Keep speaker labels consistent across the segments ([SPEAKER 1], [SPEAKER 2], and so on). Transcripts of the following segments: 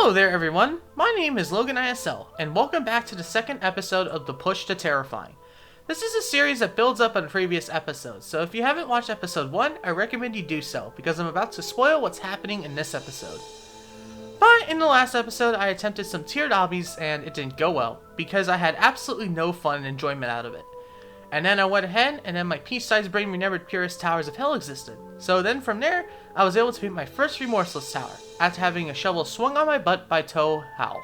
[SPEAKER 1] Hello there everyone, my name is Logan ISL, and welcome back to the second episode of The Push to Terrifying. This is a series that builds up on previous episodes, so if you haven't watched episode 1, I recommend you do so, because I'm about to spoil what's happening in this episode. But in the last episode, I attempted some tiered obbies, and it didn't go well, because I had absolutely no fun and enjoyment out of it. And then I went ahead, and then my pea-sized brain remembered Purist Towers of Hell existed. So then from there, I was able to beat my first Remorseless Tower, after having a shovel swung on my butt by Toe Howl.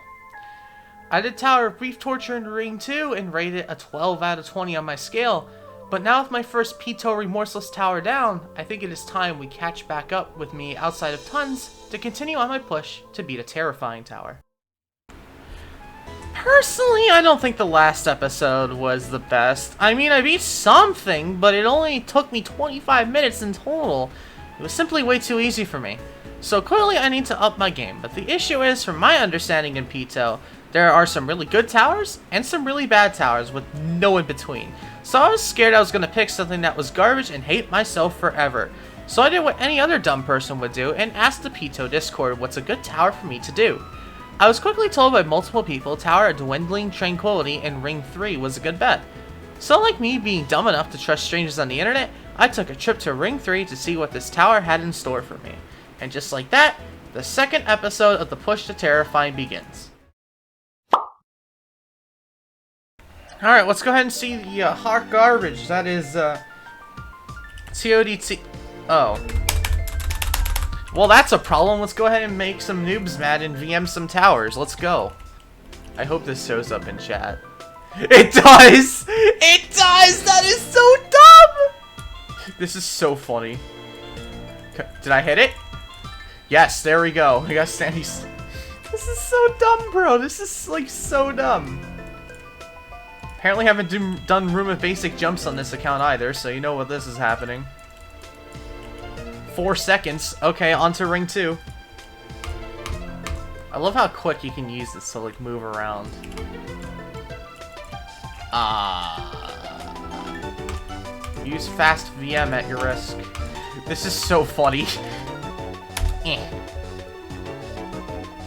[SPEAKER 1] I did Tower of Brief Torture in Ring 2, and rated a 12 out of 20 on my scale, but now with my first Pito Remorseless Tower down, I think it is time we catch back up with me outside of Tons, to continue on my push to beat a terrifying tower. Personally, I don't think the last episode was the best. I mean, I beat something, but it only took me 25 minutes in total. It was simply way too easy for me. So clearly I need to up my game, but the issue is, from my understanding in Pito, there are some really good towers, and some really bad towers with no in between. So I was scared I was going to pick something that was garbage and hate myself forever. So I did what any other dumb person would do, and asked the Pito Discord what's a good tower for me to do. I was quickly told by multiple people Tower of Dwindling Tranquility in Ring 3 was a good bet. So like me being dumb enough to trust strangers on the internet, I took a trip to Ring 3 to see what this tower had in store for me. And just like that, the second episode of the Push to Terrifying begins. Alright, let's go ahead and see the hot garbage. That is, CODT. Oh. Well, that's a problem. Let's go ahead and make some noobs mad and VM some towers. Let's go. I hope this shows up in chat. It does! It does! That is so dumb! This is so funny. Did I hit it? Yes, there we go. We got Sandy's. This is so dumb, bro. This is, like, so dumb. Apparently haven't done Room of Basic Jumps on this account either, so you know what this is happening. 4 seconds. Okay, on to Ring 2. I love how quick you can use this to, like, move around. Use fast VM at your risk. This is so funny.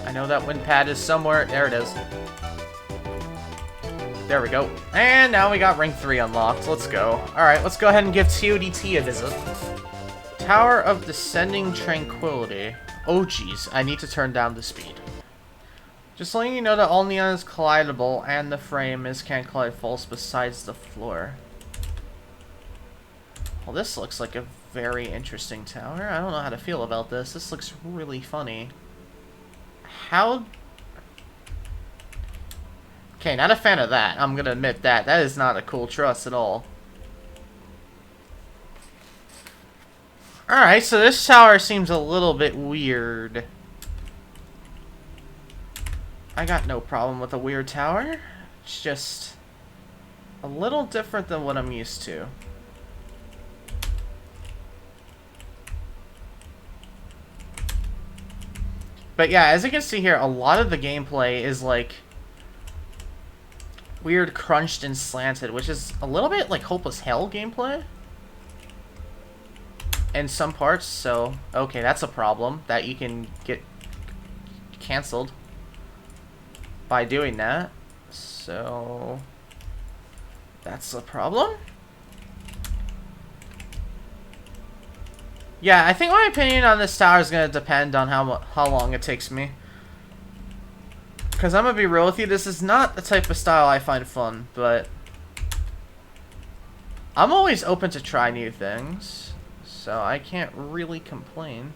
[SPEAKER 1] I know that wind pad is somewhere. There it is. There we go. And now we got Ring 3 unlocked. Let's go. Alright, let's go ahead and give TODT a visit. Tower of Descending Tranquility. Oh geez, I need to turn down the speed. Just letting you know that all neon is collidable and the frame can't collide false besides the floor. Well, this looks like a very interesting tower. I don't know how to feel about this. This looks really funny. How... Okay, not a fan of that. I'm gonna admit that. That is not a cool truss at all. Alright, so this tower seems a little bit weird. I got no problem with a weird tower. It's just a little different than what I'm used to. But yeah, as you can see here, a lot of the gameplay is like weird crunched and slanted, which is a little bit like Hopeless Hell gameplay in some parts. So okay, that's a problem that you can get canceled by doing that. So that's a problem. Yeah, I think my opinion on this tower is going to depend on how long it takes me. Because I'm going to be real with you, this is not the type of style I find fun, but I'm always open to try new things, so I can't really complain.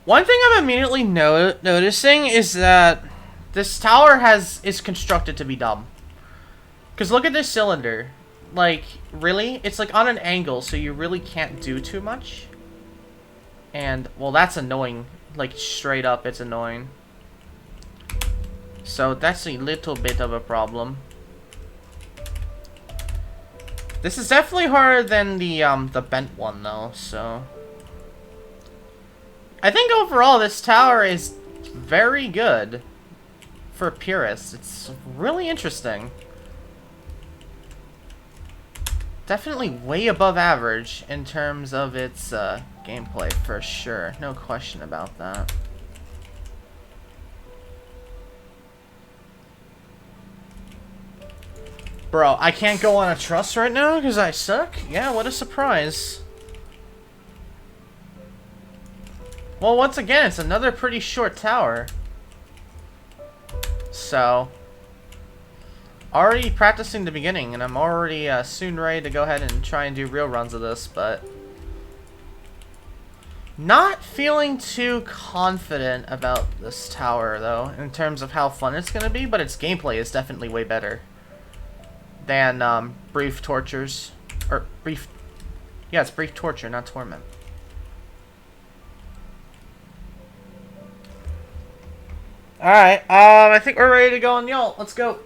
[SPEAKER 1] One thing I'm immediately noticing is that this tower is constructed to be dumb. Because look at this cylinder. Like, really? It's like on an angle, so you really can't do too much. And, well, that's annoying. Like, straight up, it's annoying. So, that's a little bit of a problem. This is definitely harder than the bent one, though, so... I think overall, this tower is very good for purists. It's really interesting. Definitely way above average in terms of its gameplay, for sure. No question about that. Bro, I can't go on a trust right now because I suck? Yeah, what a surprise. Well, once again, it's another pretty short tower. So, already practicing the beginning, and I'm already soon ready to go ahead and try and do real runs of this, but not feeling too confident about this tower, though, in terms of how fun it's going to be, but its gameplay is definitely way better than Brief Tortures, or Brief, yeah, it's Brief Torture, not Torment. Alright, I think we're ready to go on Yalt. Let's go.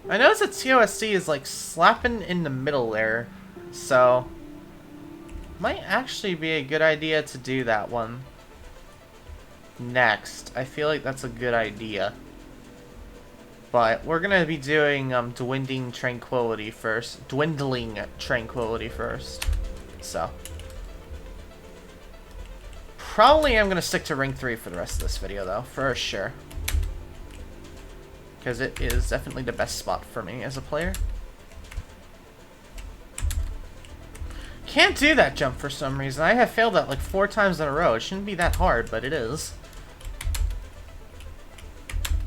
[SPEAKER 1] I noticed that TOSC is like slapping in the middle there, so might actually be a good idea to do that one next. I feel like that's a good idea. But we're gonna be doing Dwindling Tranquility first. So probably I'm gonna stick to Ring 3 for the rest of this video though, for sure. Because it is definitely the best spot for me as a player. Can't do that jump for some reason. I have failed that like 4 times in a row. It shouldn't be that hard, but it is.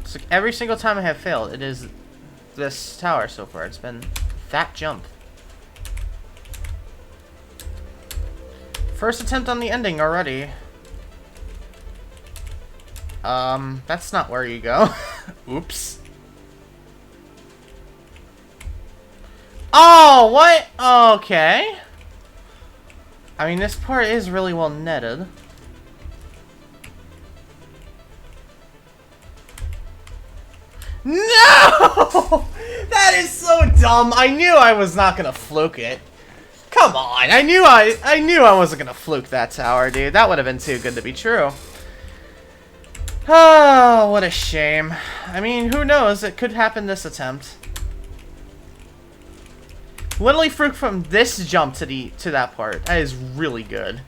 [SPEAKER 1] It's like every single time I have failed, it is this tower so far. It's been that jump. First attempt on the ending already. That's not where you go. Oops. Oh, what? Okay. I mean, this part is really well netted. No! That is so dumb. I knew I was not gonna fluke it. Come on. I knew I wasn't gonna fluke that tower, dude. That would have been too good to be true. Oh, what a shame. I mean, who knows? It could happen this attempt. Literally fluke from this jump to that part. That is really good.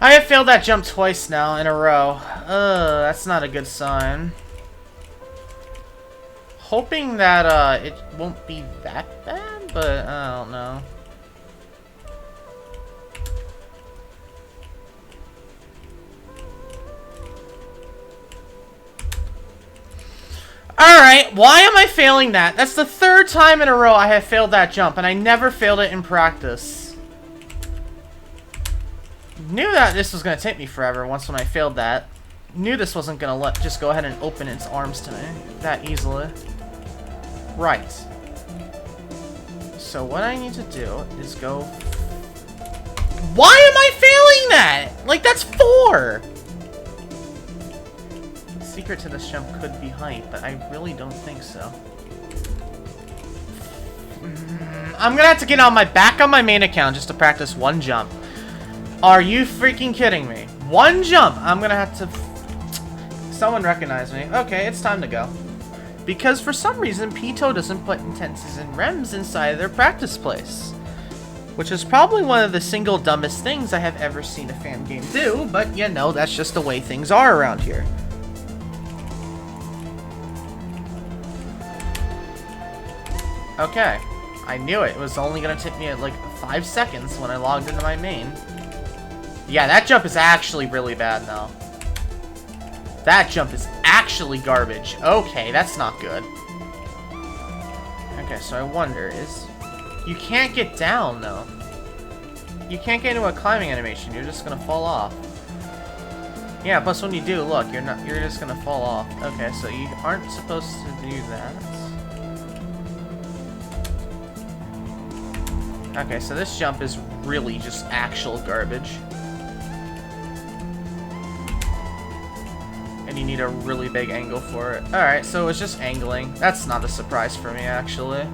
[SPEAKER 1] I have failed that jump twice now in a row. That's not a good sign. Hoping that it won't be that bad, but I don't know. Alright, why am I failing that? That's the 3rd time in a row I have failed that jump, and I never failed it in practice. Knew that this was going to take me forever once when I failed that. Knew this wasn't going to just go ahead and open its arms to me that easily. Right. So what I need to do is go... Why am I failing that? Like, that's 4! The secret to this jump could be height, but I really don't think so. I'm going to have to get on my back on my main account just to practice one jump. Are you freaking kidding me? One jump! I'm gonna have to... Someone recognize me. Okay, it's time to go. Because for some reason, Pito doesn't put intenses and REMs inside their practice place. Which is probably one of the single dumbest things I have ever seen a fan game do, but you know, that's just the way things are around here. Okay. I knew it. It was only gonna take me like 5 seconds when I logged into my main. Yeah, that jump is actually really bad now. That jump is actually garbage. Okay, that's not good. Okay, so I wonder is... You can't get down, though. You can't get into a climbing animation. You're just gonna fall off. Yeah, plus when you do, look, you're just gonna fall off. Okay, so you aren't supposed to do that. Okay, so this jump is really just actual garbage. And you need a really big angle for it. Alright, so it's just angling. That's not a surprise for me, actually.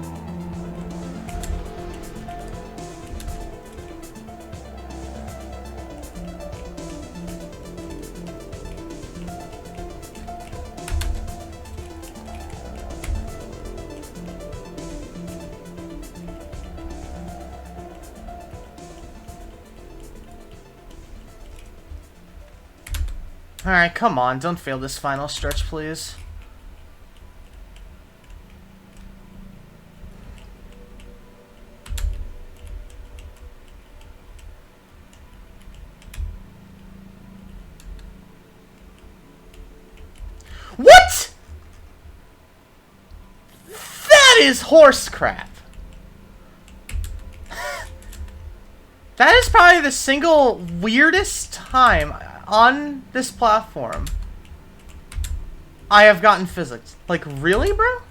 [SPEAKER 1] Alright, come on, don't fail this final stretch, please. What?! That is horse crap! That is probably the single weirdest time on this platform I have gotten physics. Like, really, bro?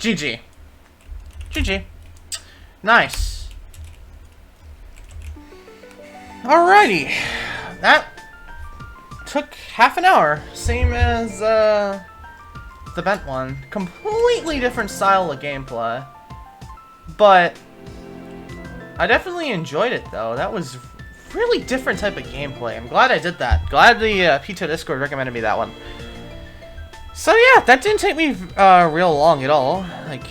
[SPEAKER 1] GG. GG. Nice. Alrighty. That took half an hour. Same as the Bent one. Completely different style of gameplay. But I definitely enjoyed it though. That was really different type of gameplay. I'm glad I did that. Glad the Pizza Discord recommended me that one. So yeah, that didn't take me real long at all. Like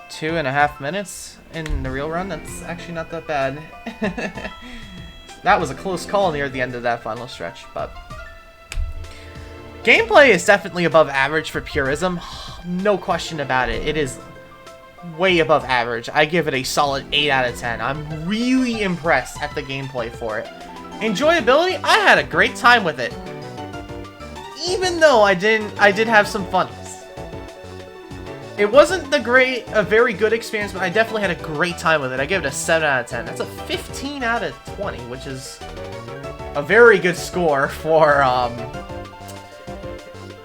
[SPEAKER 1] 2.5 minutes in the real run. That's actually not that bad. That was a close call near the end of that final stretch, but gameplay is definitely above average for Purism. No question about it. It is way above average. I give it a solid 8 out of 10. I'm really impressed at the gameplay for it. Enjoyability, I had a great time with it. Even though I did have some funnies. It wasn't a very good experience, but I definitely had a great time with it. I give it a 7 out of 10. That's a 15 out of 20, which is a very good score for a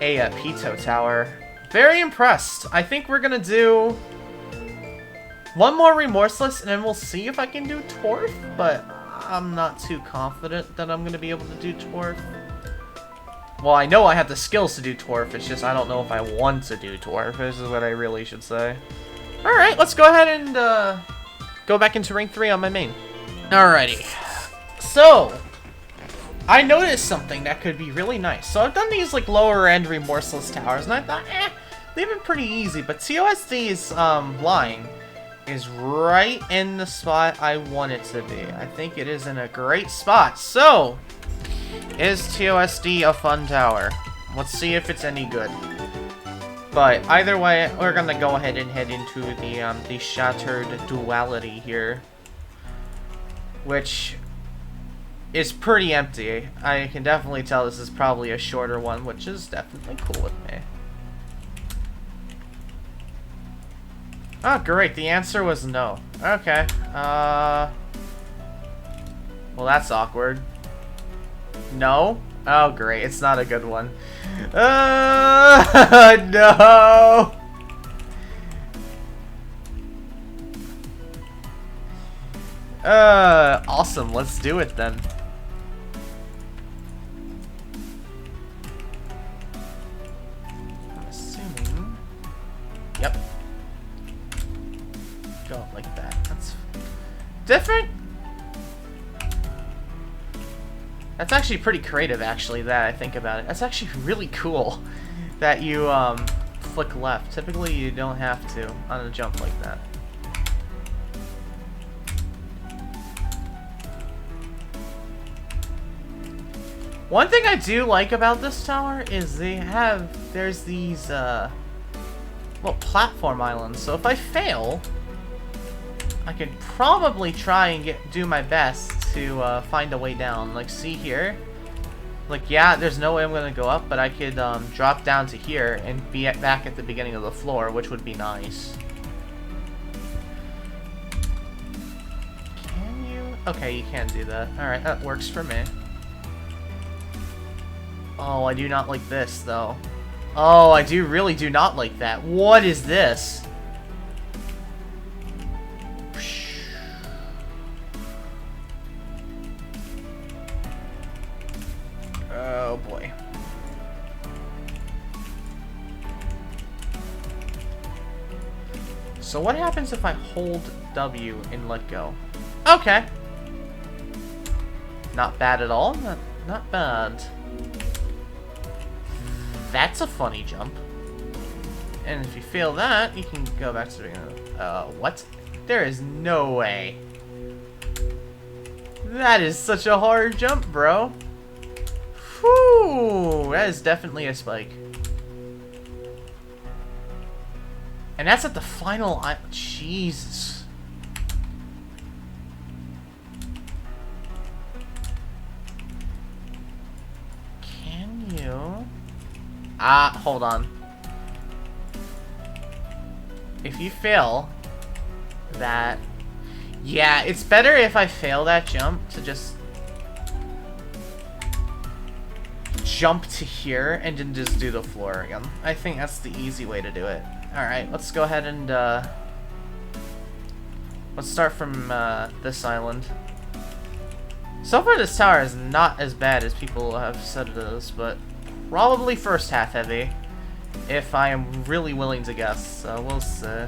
[SPEAKER 1] Pito Tower. Very impressed. I think we're gonna do one more Remorseless, and then we'll see if I can do Torf, but I'm not too confident that I'm gonna be able to do Torf. Well, I know I have the skills to do Torf, it's just I don't know if I want to do Torf. This is what I really should say. Alright, let's go ahead and go back into Ring 3 on my main. Alrighty. So, I noticed something that could be really nice. So I've done these like lower end Remorseless towers, and I thought, they've been pretty easy, but TOSD's line is right in the spot I want it to be. I think it is in a great spot. So, is TOSD a fun tower? Let's see if it's any good. But either way, we're gonna go ahead and head into the Shattered Duality here, which is pretty empty. I can definitely tell this is probably a shorter one, which is definitely cool with me. Oh, great. The answer was no. Okay. Well, that's awkward. No? Oh, great. It's not a good one. No! Awesome. Let's do it then. I'm assuming... Yep. Go like that. That's different. That's actually pretty creative, actually, that I think about it. That's actually really cool that you flick left. Typically you don't have to on a jump like that. One thing I do like about this tower is there's these little platform islands. So if I fail, I can probably try and do my best to find a way down. Like, see here? Like, yeah, there's no way I'm gonna go up, but I could drop down to here and be back at the beginning of the floor, which would be nice. Can you? Okay, you can do that. Alright, that works for me. Oh, I do not like this, though. Oh, I really do not like that. What is this? Oh boy. So what happens if I hold W and let go? Okay. Not bad at all. Not bad. That's a funny jump. And if you fail that, you can go back to the beginning. What? There is no way. That is such a hard jump, bro. Whew, that is definitely a spike. And that's at the final. Jesus. Can you? Hold on. If you fail that, yeah, it's better if I fail that jump to just jump to here and then just do the floor again. I think that's the easy way to do it. Alright, let's go ahead and let's start from this island. So far this tower is not as bad as people have said it is, but probably first half heavy if I am really willing to guess, so we'll see.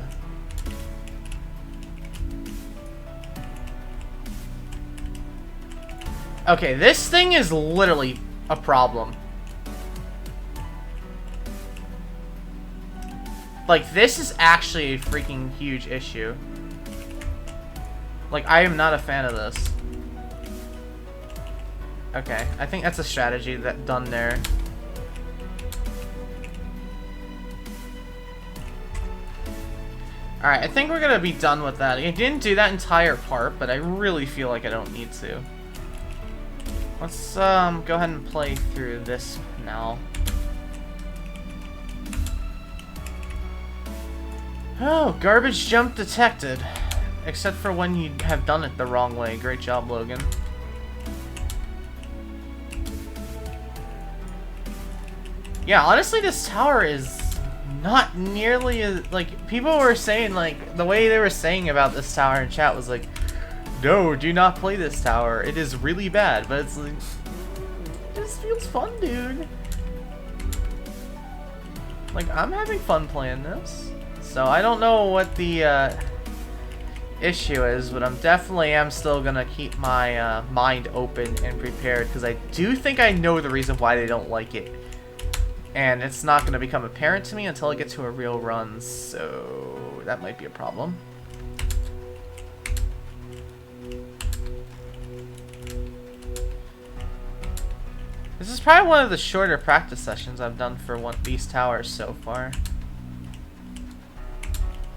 [SPEAKER 1] Okay, this thing is literally a problem. Like, this is actually a freaking huge issue. Like, I am not a fan of this. Okay, I think that's a strategy that done there. Alright, I think we're gonna be done with that. I didn't do that entire part, but I really feel like I don't need to. Let's go ahead and play through this now. Oh, garbage jump detected. Except for when you have done it the wrong way. Great job, Logan. Yeah, honestly, this tower is not nearly as, like, people were saying, like, the way they were saying about this tower in chat was like, no, do not play this tower. It is really bad, but it's like, it just feels fun, dude. Like, I'm having fun playing this. So I don't know what the issue is, but I'm definitely still gonna keep my mind open and prepared, because I do think I know the reason why they don't like it. And it's not going to become apparent to me until I get to a real run, so that might be a problem. This is probably one of the shorter practice sessions I've done for these towers so far.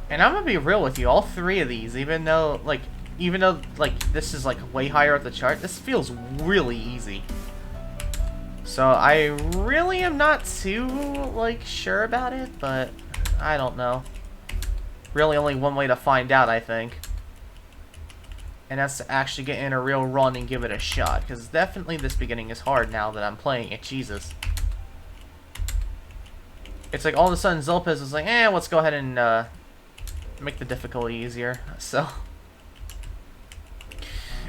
[SPEAKER 1] And I'm going to be real with you, all three of these, even though this is like way higher up the chart, this feels really easy. So I really am not too, like, sure about it, but I don't know. Really only one way to find out, I think. And that's to actually get in a real run and give it a shot, because definitely this beginning is hard now that I'm playing it, Jesus. It's like all of a sudden Zolpez was like, let's go ahead and make the difficulty easier, so...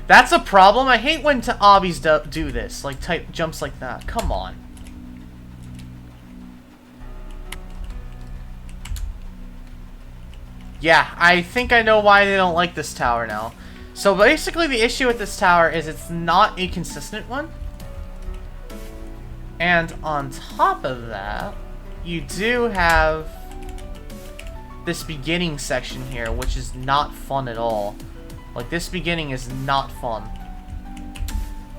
[SPEAKER 1] That's a problem. I hate when obbies do this, like type jumps like that. Come on. Yeah, I think I know why they don't like this tower now. So basically the issue with this tower is it's not a consistent one. And on top of that, you do have this beginning section here, which is not fun at all. Like, this beginning is not fun.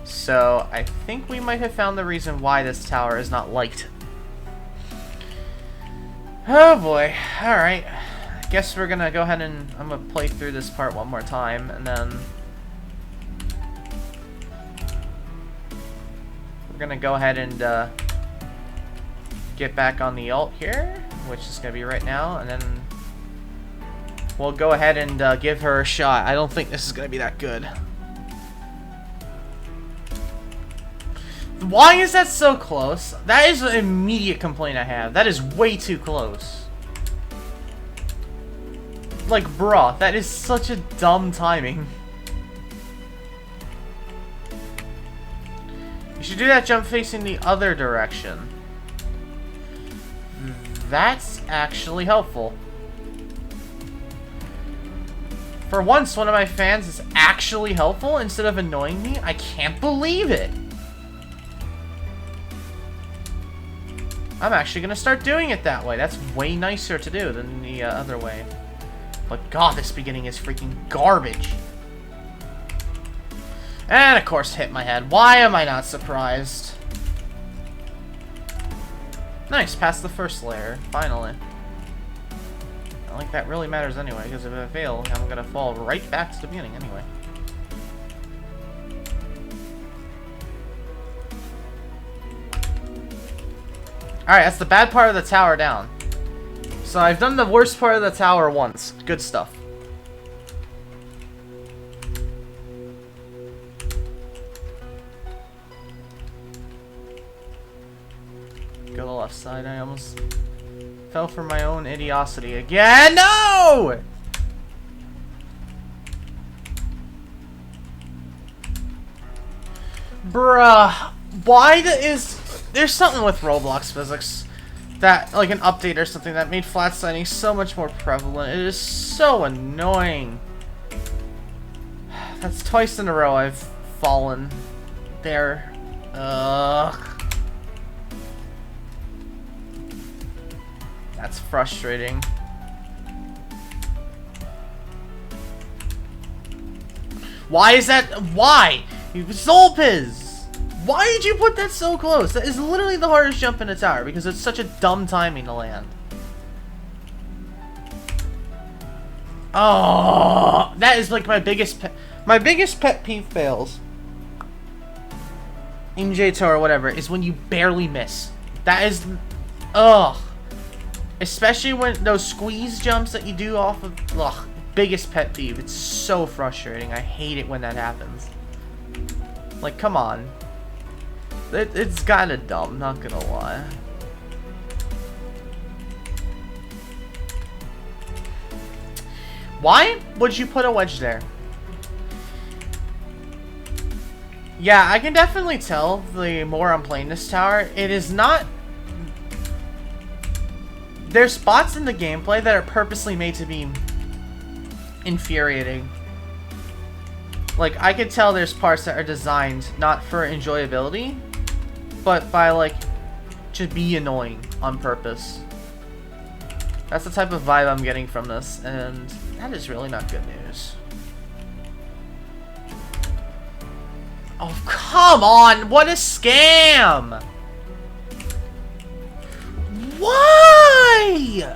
[SPEAKER 1] So, I think we might have found the reason why this tower is not liked. Oh boy. Alright. I guess we're gonna go ahead and... I'm gonna play through this part one more time, and then... we're gonna go ahead and, get back on the ult here, which is gonna be right now, and then... we'll go ahead and give her a shot. I don't think this is going to be that good. Why is that so close? That is an immediate complaint I have. That is way too close. Like, bruh, that is such a dumb timing. You should do that jump facing the other direction. That's actually helpful. For once, one of my fans is actually helpful instead of annoying me. I can't believe it. I'm actually going to start doing it that way. That's way nicer to do than the other way. But god, this beginning is freaking garbage. And of course hit my head. Why am I not surprised? Nice, past the first layer. Finally. Like that really matters anyway, because if I fail, I'm gonna fall right back to the beginning anyway. Alright, that's the bad part of the tower down. So I've done the worst part of the tower once. Good stuff. Go to the left side, I almost... fell for my own idiocity again. No! Bruh. Why is... there's something with Roblox physics that, like an update or something, that made flat sliding so much more prevalent. It is so annoying. That's twice in a row I've fallen there. Ugh. That's frustrating. Why is that? Why? Zolpez! Why did you put that so close? That is literally the hardest jump in a tower because it's such a dumb timing to land. Oh, that is like my biggest pet peeve fails in J2 or whatever is when you barely miss. That is, ugh. Especially when those squeeze jumps that you do off of, ugh, biggest pet peeve. It's so frustrating. I hate it when that happens. Like, come on. It's kind of dumb, not gonna lie. Why would you put a wedge there? Yeah, I can definitely tell the more I'm playing this tower, it is not... There's spots in the gameplay that are purposely made to be infuriating. Like, I could tell there's parts that are designed not for enjoyability, but by, like, to be annoying on purpose. That's the type of vibe I'm getting from this, and that is really not good news. Oh, come on! What a scam! Why?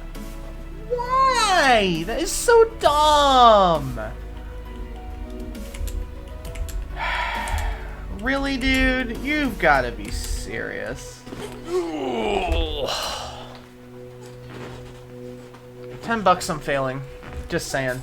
[SPEAKER 1] Why? That is so dumb! Really, dude? You've got to be serious. 10 bucks I'm failing. Just saying.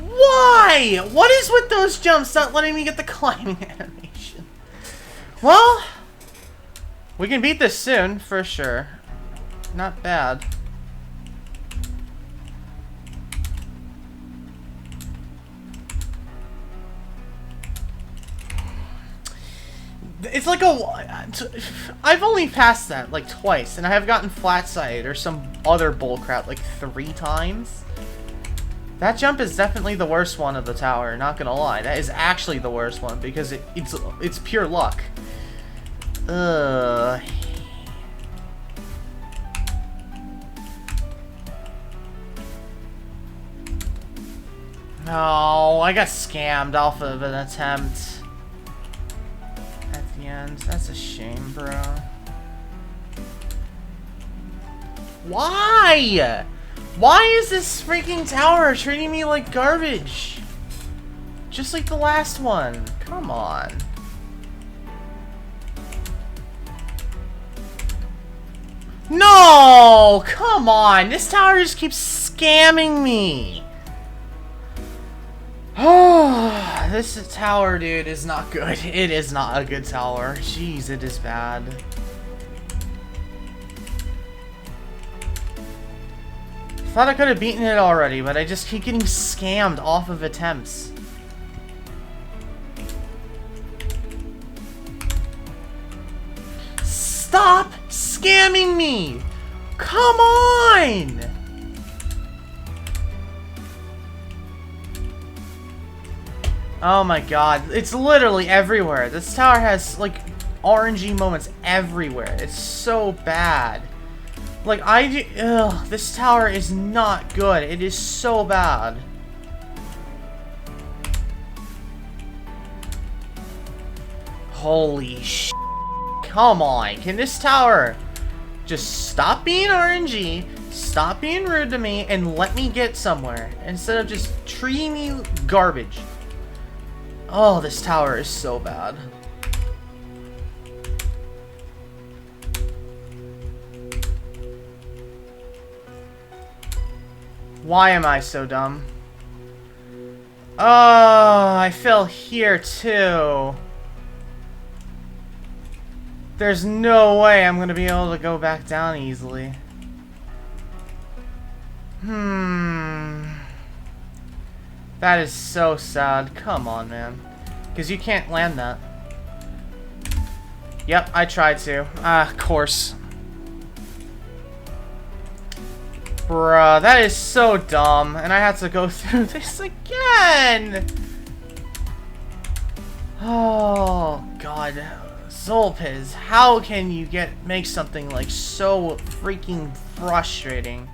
[SPEAKER 1] Why? What is with those jumps not letting me get the climbing animation? Well, we can beat this soon, for sure. Not bad. It's like I've only passed that like twice, and I have gotten flat side or some other bullcrap like 3 times. That jump is definitely the worst one of the tower, not gonna lie. That is actually the worst one because it's pure luck. Ugh. No, I got scammed off of an attempt at the end. That's a shame, bro. Why? Why is this freaking tower treating me like garbage? Just like the last one. Come on. No! Come on! This tower just keeps scamming me! Oh, this tower, dude, is not good. It is not a good tower. Jeez, it is bad. Thought I could have beaten it already, but I just keep getting scammed off of attempts. Stop scamming me! Come on! Oh my god, it's literally everywhere. This tower has, like, RNG moments everywhere. It's so bad. Like, ugh, this tower is not good. It is so bad. Holy sh**. Come on. Can this tower just stop being RNG, stop being rude to me, and let me get somewhere instead of just treating me garbage? Oh, this tower is so bad. Why am I so dumb? Oh, I fell here too. There's no way I'm gonna be able to go back down easily. That is so sad. Come on, man. Because you can't land that. Yep, I tried to. Of course. Bruh, that is so dumb, and I have to go through this again! Oh, God. Zolpiz, how can you make something like so freaking frustrating?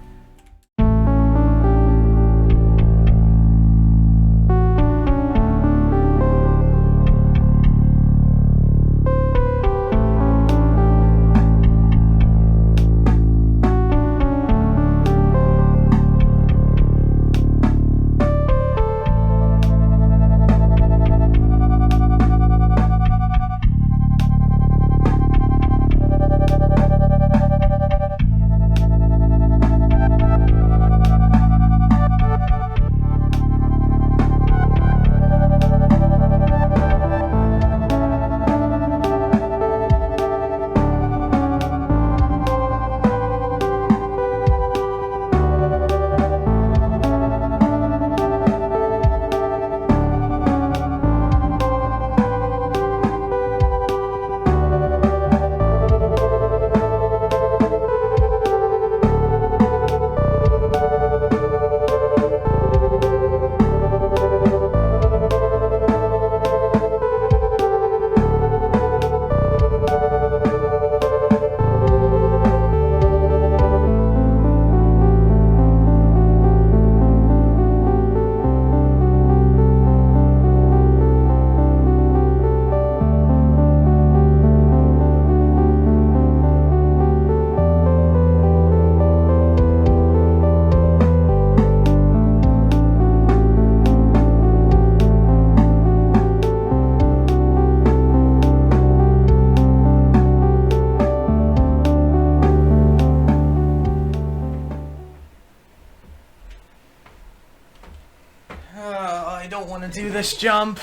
[SPEAKER 1] I don't want to do this jump.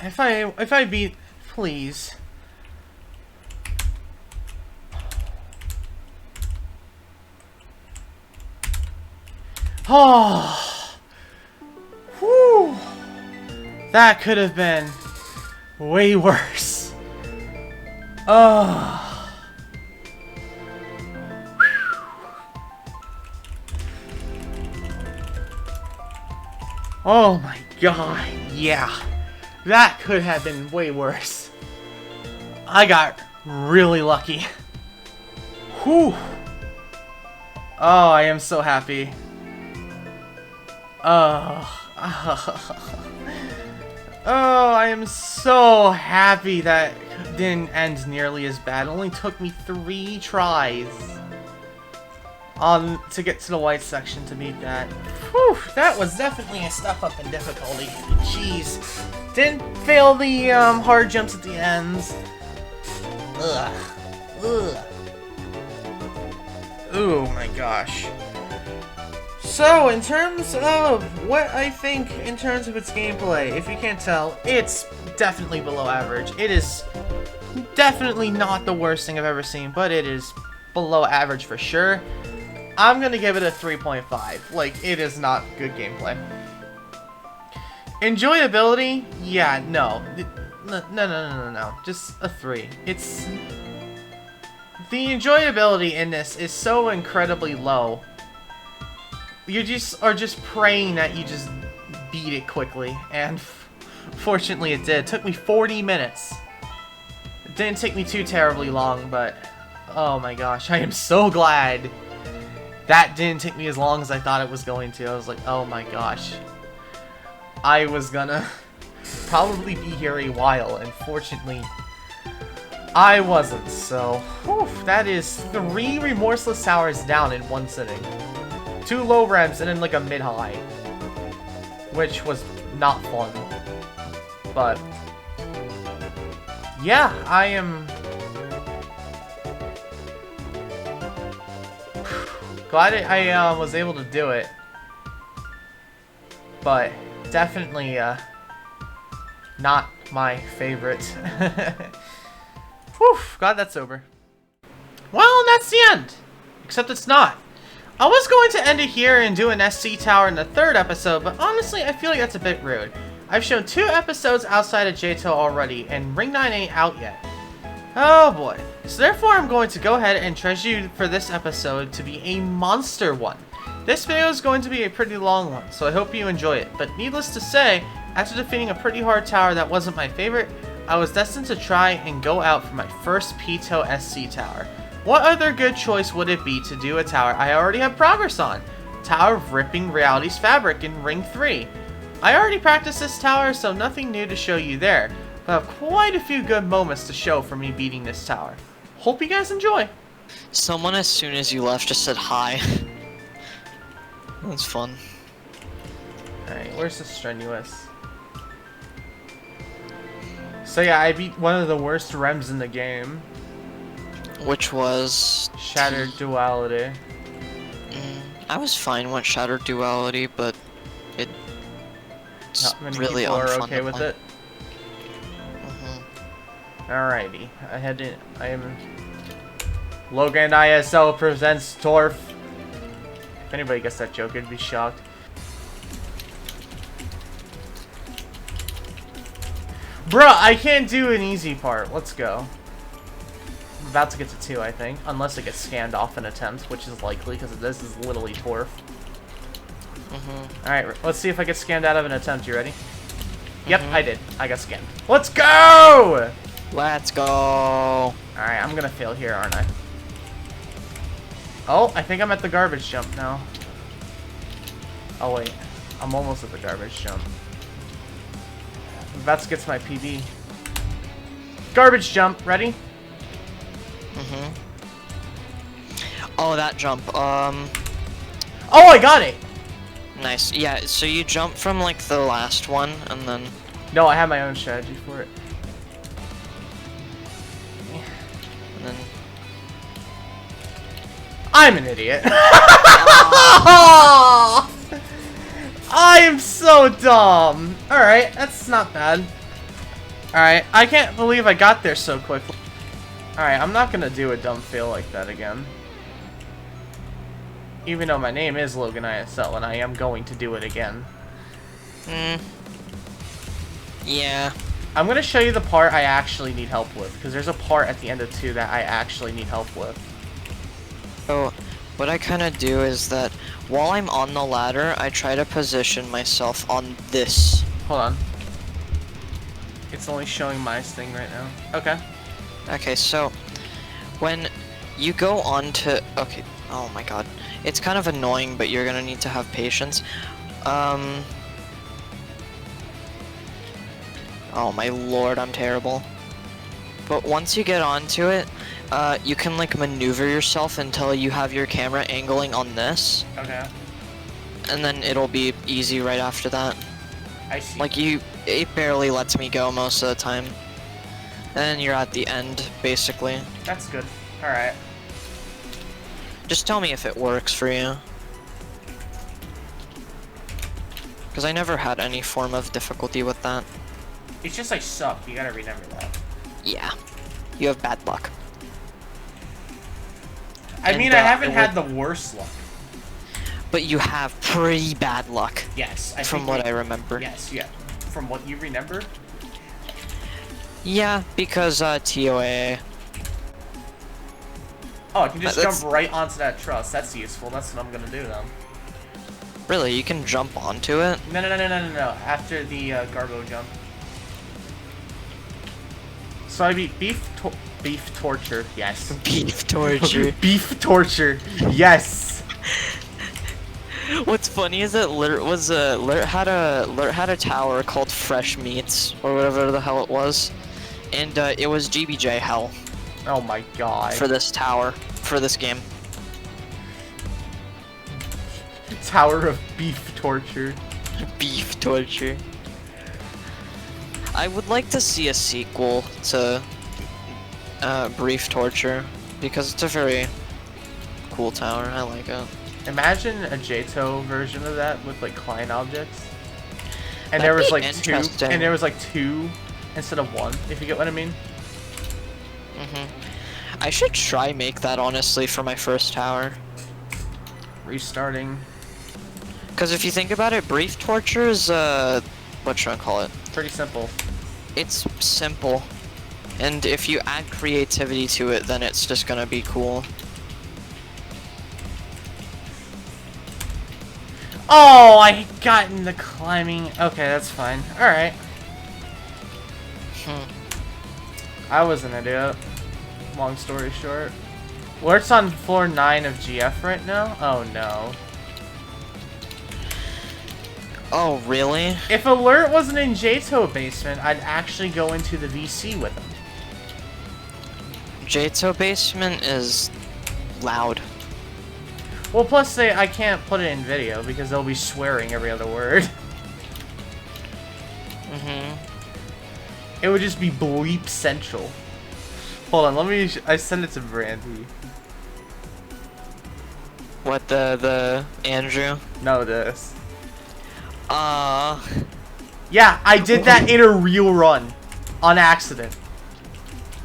[SPEAKER 1] If I beat, please. Oh, whew. That could have been way worse. Oh. Oh my god, yeah. That could have been way worse. I got really lucky. Whew. Oh, I am so happy. Oh. Oh, I am so happy that didn't end nearly as bad. It only took me 3 tries to get to the white section to beat that. Whew, that was definitely a step up in difficulty. Jeez. Didn't fail the hard jumps at the ends. Ugh. Ugh. Oh my gosh. So, in terms of what I think in terms of its gameplay, if you can't tell, it's definitely below average. It is definitely not the worst thing I've ever seen, but it is below average for sure. I'm gonna give it a 3.5. Like, it is not good gameplay. Enjoyability? Yeah, no. No. Just a 3. It's... The enjoyability in this is so incredibly low. You are just praying that you just beat it quickly, and fortunately it did. It took me 40 minutes. It didn't take me too terribly long, but oh my gosh, I am so glad that didn't take me as long as I thought it was going to. I was like, oh my gosh. I was gonna probably be here a while, and fortunately I wasn't, so whew, that is 3 Remorseless Towers down in one sitting. 2 low rems and then like a mid-high, which was not fun. But yeah, I am glad I was able to do it, but definitely not my favorite. Whew, glad that's over. Well, and that's the end. Except it's not. I was going to end it here and do an SC Tower in the 3rd episode, but honestly, I feel like that's a bit rude. I've shown 2 episodes outside of Johto already, and Ring 9 ain't out yet. Oh boy. So therefore, I'm going to go ahead and treasure you for this episode to be a monster one. This video is going to be a pretty long one, so I hope you enjoy it. But needless to say, after defeating a pretty hard tower that wasn't my favorite, I was destined to try and go out for my first Pito SC tower. What other good choice would it be to do a tower I already have progress on? Tower of Ripping Reality's Fabric in Ring 3. I already practiced this tower, so nothing new to show you there, but I have quite a few good moments to show for me beating this tower. Hope you guys enjoy!
[SPEAKER 2] Someone as soon as you left just said hi. That's fun.
[SPEAKER 1] Alright, where's the Strenuous? So yeah, I beat one of the worst REMs in the game.
[SPEAKER 2] Which was...
[SPEAKER 1] Shattered Duality.
[SPEAKER 2] I was fine with Shattered Duality, but it's
[SPEAKER 1] Not many
[SPEAKER 2] really
[SPEAKER 1] people are
[SPEAKER 2] unfun
[SPEAKER 1] okay
[SPEAKER 2] to
[SPEAKER 1] with
[SPEAKER 2] play.
[SPEAKER 1] it. Alrighty, I am Logan ISL presents Torf. If anybody gets that joke, I'd be shocked. Bruh, I can't do an easy part. Let's go. I'm about to get to 2, I think. Unless it gets scanned off an attempt, which is likely, because this is literally Torf. Alright, let's see if I get scanned out of an attempt. You ready? Yep, I did. I got scanned. Let's go!
[SPEAKER 2] Let's go!
[SPEAKER 1] Alright, I'm gonna fail here, aren't I? Oh, I think I'm at the garbage jump now. Oh wait, I'm almost at the garbage jump. I'm about to get to my PB. Garbage jump, ready?
[SPEAKER 2] Oh, that jump.
[SPEAKER 1] Oh, I got it!
[SPEAKER 2] Nice. Yeah, so you jump from, like, the last one, and then...
[SPEAKER 1] No, I have my own strategy for it.
[SPEAKER 2] And then...
[SPEAKER 1] I'm an idiot. I am so dumb. Alright, that's not bad. Alright, I can't believe I got there so quickly. Alright, I'm not gonna do a dumb fail like that again. Even though my name is Logan ISL, and I am going to do it again.
[SPEAKER 2] Yeah.
[SPEAKER 1] I'm gonna show you the part I actually need help with, because there's a part at the end of 2 that I actually need help with.
[SPEAKER 2] So, what I kind of do is that while I'm on the ladder, I try to position myself on this.
[SPEAKER 1] Hold on. It's only showing my thing right now. Okay.
[SPEAKER 2] Okay, so when you go on to... Okay, oh my god. It's kind of annoying, but you're gonna need to have patience. Oh my lord, I'm terrible. But once you get onto it, you can like maneuver yourself until you have your camera angling on this.
[SPEAKER 1] Okay.
[SPEAKER 2] And then it'll be easy right after that.
[SPEAKER 1] I see.
[SPEAKER 2] Like it barely lets me go most of the time. And then you're at the end, basically.
[SPEAKER 1] That's good. Alright.
[SPEAKER 2] Just tell me if it works for you. Because I never had any form of difficulty with that.
[SPEAKER 1] It's just I suck. You gotta remember that.
[SPEAKER 2] Yeah. You have bad luck.
[SPEAKER 1] I mean, I haven't had the worst luck.
[SPEAKER 2] But you have pretty bad luck.
[SPEAKER 1] Yes.
[SPEAKER 2] From what I remember.
[SPEAKER 1] Yes, yeah. From what you remember?
[SPEAKER 2] Yeah, because TOA.
[SPEAKER 1] Oh, I can just jump right onto that truss. That's useful. That's what I'm gonna do then.
[SPEAKER 2] Really? You can jump onto it?
[SPEAKER 1] No. After the Garbo jump. So I beat beef torture. Yes.
[SPEAKER 2] Beef torture.
[SPEAKER 1] Beef torture. Yes.
[SPEAKER 2] What's funny is that Lurt had a tower called Fresh Meats or whatever the hell it was, and it was GBJ hell.
[SPEAKER 1] Oh my god.
[SPEAKER 2] For this tower, for this game.
[SPEAKER 1] Tower of beef torture.
[SPEAKER 2] Beef torture. I would like to see a sequel to Brief Torture because it's a very cool tower. I like it.
[SPEAKER 1] Imagine a JTOW version of that with like client objects. And there was like two instead of one, if you get what I mean.
[SPEAKER 2] I should try make that honestly for my first tower.
[SPEAKER 1] Restarting.
[SPEAKER 2] Because if you think about it, Brief Torture is what should I call it?
[SPEAKER 1] Pretty simple.
[SPEAKER 2] It's simple. And if you add creativity to it, then it's just gonna be cool.
[SPEAKER 1] Oh, I got in the climbing. Okay, that's fine. Alright. I was an idiot. Long story short. We're on floor 9 of GF right now? Oh no.
[SPEAKER 2] Oh, really?
[SPEAKER 1] If Alert wasn't in JTO basement, I'd actually go into the VC with him.
[SPEAKER 2] JTO basement is loud.
[SPEAKER 1] Well, plus I can't put it in video because they'll be swearing every other word. It would just be bleep central. Hold on, let me. I send it to Brandy.
[SPEAKER 2] What, the Andrew?
[SPEAKER 1] No, this.
[SPEAKER 2] Yeah,
[SPEAKER 1] I did that in a real run, on accident.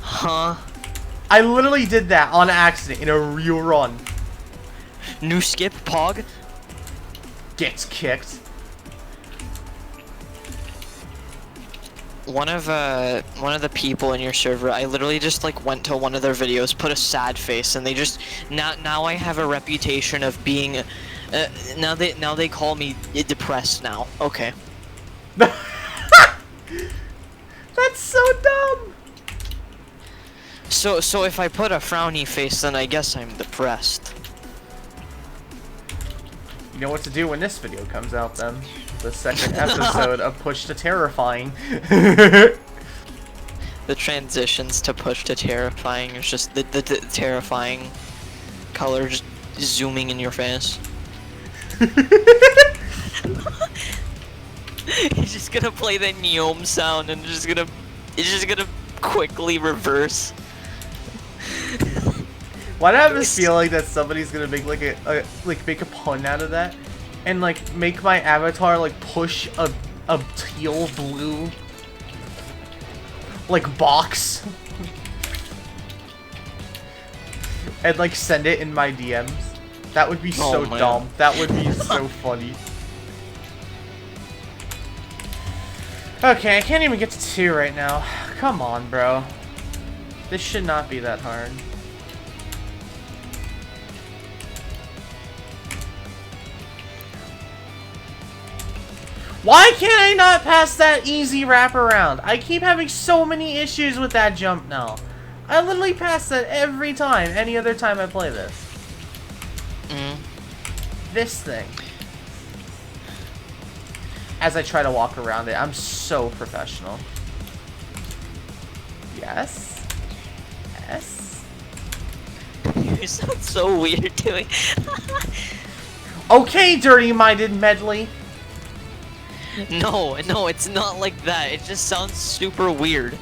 [SPEAKER 2] Huh?
[SPEAKER 1] I literally did that on accident in a real run.
[SPEAKER 2] New skip, Pog?
[SPEAKER 1] Gets kicked.
[SPEAKER 2] One of the people in your server, I literally just like went to one of their videos, put a sad face, and they just now I have a reputation of being now they call me depressed now. Okay.
[SPEAKER 1] That's so dumb.
[SPEAKER 2] So if I put a frowny face, then I guess I'm depressed.
[SPEAKER 1] You know what to do when this video comes out then. The second episode of Push to Terrifying.
[SPEAKER 2] The transitions to Push to Terrifying is just the terrifying color just zooming in your face. He's just gonna play the Neom sound and it's just gonna quickly reverse.
[SPEAKER 1] Why do I have this feeling that somebody's gonna make like make a pun out of that, and like make my avatar like push a teal blue like box, and like send it in my DMs? That would be so dumb. That would be so funny. Okay, I can't even get to 2 right now. Come on, bro. This should not be that hard. Why can't I not pass that easy wraparound? I keep having so many issues with that jump now. I literally pass that every time, any other time I play this. This thing. As I try to walk around it, I'm so professional. Yes. Yes.
[SPEAKER 2] You sound so weird doing.
[SPEAKER 1] Okay, dirty-minded medley.
[SPEAKER 2] No, it's not like that. It just sounds super weird.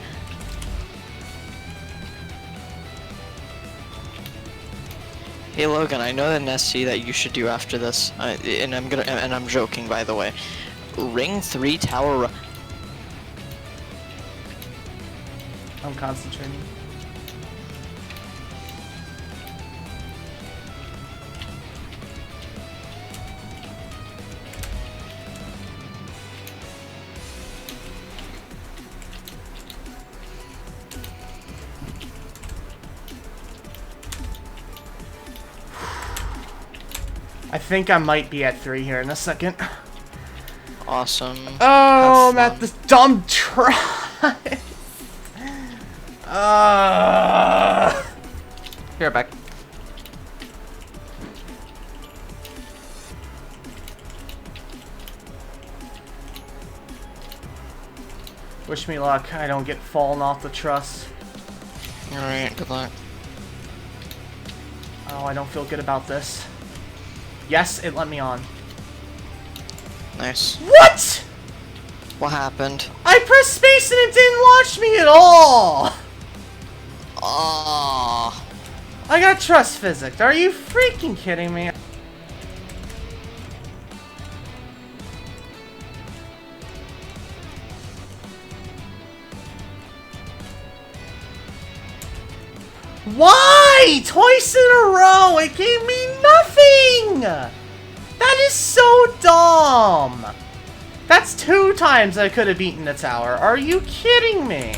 [SPEAKER 2] Hey Logan, I know the Nessie that you should do after this, and I'm joking, by the way. Ring 3 tower.
[SPEAKER 1] I'm concentrating. I think I might be at 3 here in a second.
[SPEAKER 2] Awesome.
[SPEAKER 1] Oh, I'm at this dumb try. Here, back. Wish me luck. I don't get fallen off the truss.
[SPEAKER 2] Alright, good luck.
[SPEAKER 1] Oh, I don't feel good about this. Yes, it let me on.
[SPEAKER 2] Nice.
[SPEAKER 1] What?!
[SPEAKER 2] What happened?
[SPEAKER 1] I pressed space and it didn't launch me at all!
[SPEAKER 2] Oh.
[SPEAKER 1] I got trust physics. Are you freaking kidding me? Why? Twice in a row! It gave me nothing! That is so dumb! That's 2 times I could have beaten the tower. Are you kidding me?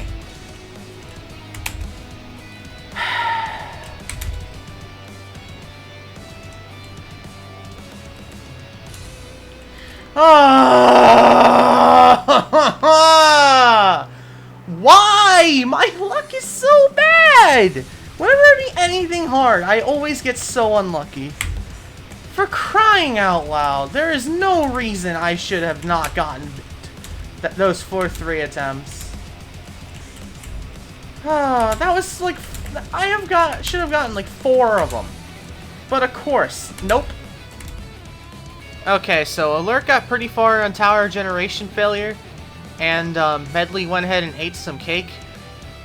[SPEAKER 1] Why? My luck is God! Whenever I beat anything hard, I always get so unlucky. For crying out loud, there is no reason I should have not gotten those 4-3 attempts. That was like, should have gotten like 4 of them. But of course, nope. Okay, so Alert got pretty far on tower generation failure, and Medley went ahead and ate some cake.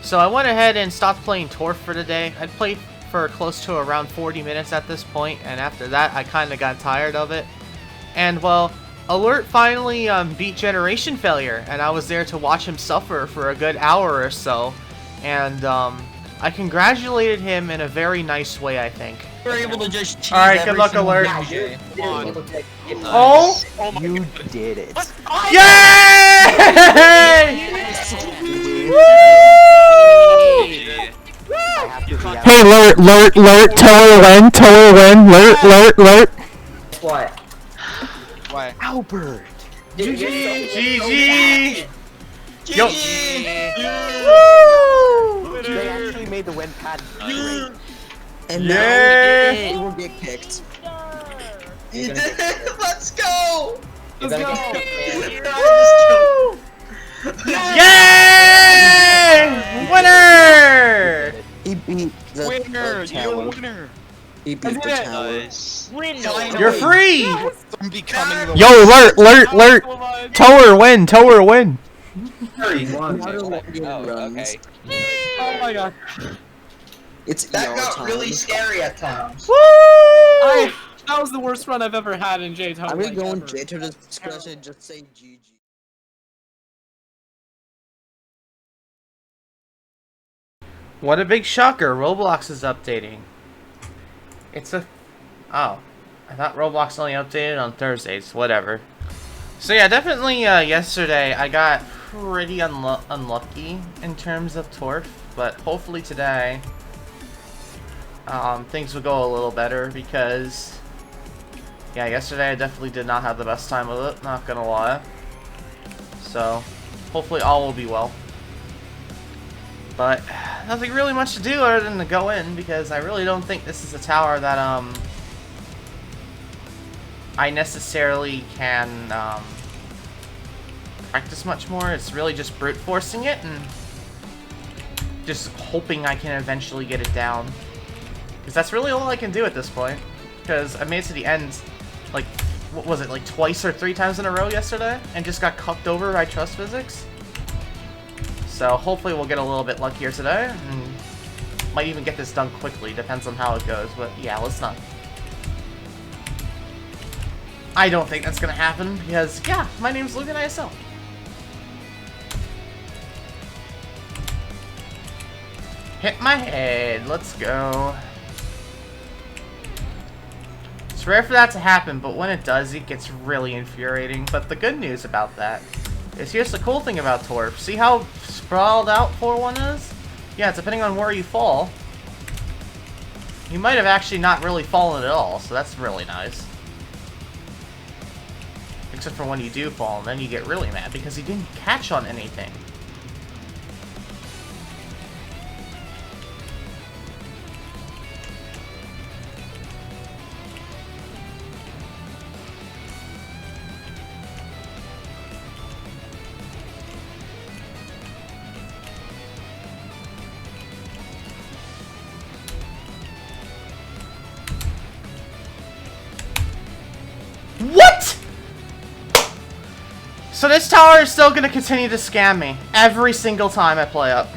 [SPEAKER 1] So I went ahead and stopped playing Torf for the day. I'd played for close to around 40 minutes at this point, and after that I kind of got tired of it. And well, Alert finally beat generation failure, and I was there to watch him suffer for a good hour or so. And I congratulated him in a very nice way, I think.
[SPEAKER 3] We were able to just cheese
[SPEAKER 1] Alright, good luck, Alert.
[SPEAKER 3] Okay.
[SPEAKER 1] Oh!
[SPEAKER 4] You did it.
[SPEAKER 1] Yay! Woo!
[SPEAKER 4] Hey, Lurt, Tower win, Lurt.
[SPEAKER 5] What?
[SPEAKER 3] Why?
[SPEAKER 4] Albert.
[SPEAKER 1] GG! Yo! Woo!
[SPEAKER 4] They actually made the win pad great.
[SPEAKER 3] And
[SPEAKER 1] Yeah.
[SPEAKER 3] now we will get kicked.
[SPEAKER 5] Let's go!
[SPEAKER 3] Let's go!
[SPEAKER 1] Woo! Yay! Winner!
[SPEAKER 3] He beat the
[SPEAKER 6] Winner!
[SPEAKER 3] tower.
[SPEAKER 6] You're a winner!
[SPEAKER 3] He beat the
[SPEAKER 6] it.
[SPEAKER 3] tower.
[SPEAKER 6] Nice.
[SPEAKER 1] You're free!
[SPEAKER 6] I'm becoming the
[SPEAKER 4] Yo, Lurt, Tower win.
[SPEAKER 5] 31.
[SPEAKER 3] Not a lot of
[SPEAKER 6] Oh,
[SPEAKER 3] runs.
[SPEAKER 6] okay. Oh my god.
[SPEAKER 3] It's
[SPEAKER 5] That
[SPEAKER 3] ER
[SPEAKER 5] got
[SPEAKER 3] time.
[SPEAKER 5] really scary at times.
[SPEAKER 1] Woo!
[SPEAKER 6] That was the worst run I've ever had in J-Town.
[SPEAKER 3] I'm gonna
[SPEAKER 6] like,
[SPEAKER 3] go in
[SPEAKER 6] ever.
[SPEAKER 3] J-Town discussion and just say GG.
[SPEAKER 1] What a big shocker, Roblox is updating. It's a... Oh. I thought Roblox only updated on Thursdays, whatever. So yeah, definitely yesterday I got pretty unlucky in terms of Torf, but hopefully today things will go a little better because... Yeah, yesterday I definitely did not have the best time with it, not gonna lie. So, hopefully all will be well. But, nothing really much to do other than to go in, because I really don't think this is a tower that, I necessarily can, practice much more. It's really just brute forcing it, and just hoping I can eventually get it down. Because that's really all I can do at this point. Because I made it to the end, like, what was it, like twice or 3 times in a row yesterday, and just got cucked over by trust physics. So hopefully we'll get a little bit luckier today, and might even get this done quickly, depends on how it goes, but yeah, let's not. I don't think that's gonna happen, because, yeah, my name's Logan ISL. Hit my head, let's go. It's rare for that to happen, but when it does, it gets really infuriating. But the good news about that is, here's the cool thing about Torf. See how sprawled out 4-1 is? Yeah, depending on where you fall, you might have actually not really fallen at all, so that's really nice. Except for when you do fall, and then you get really mad because you didn't catch on anything. What?! So this tower is still gonna continue to scam me every single time I play up.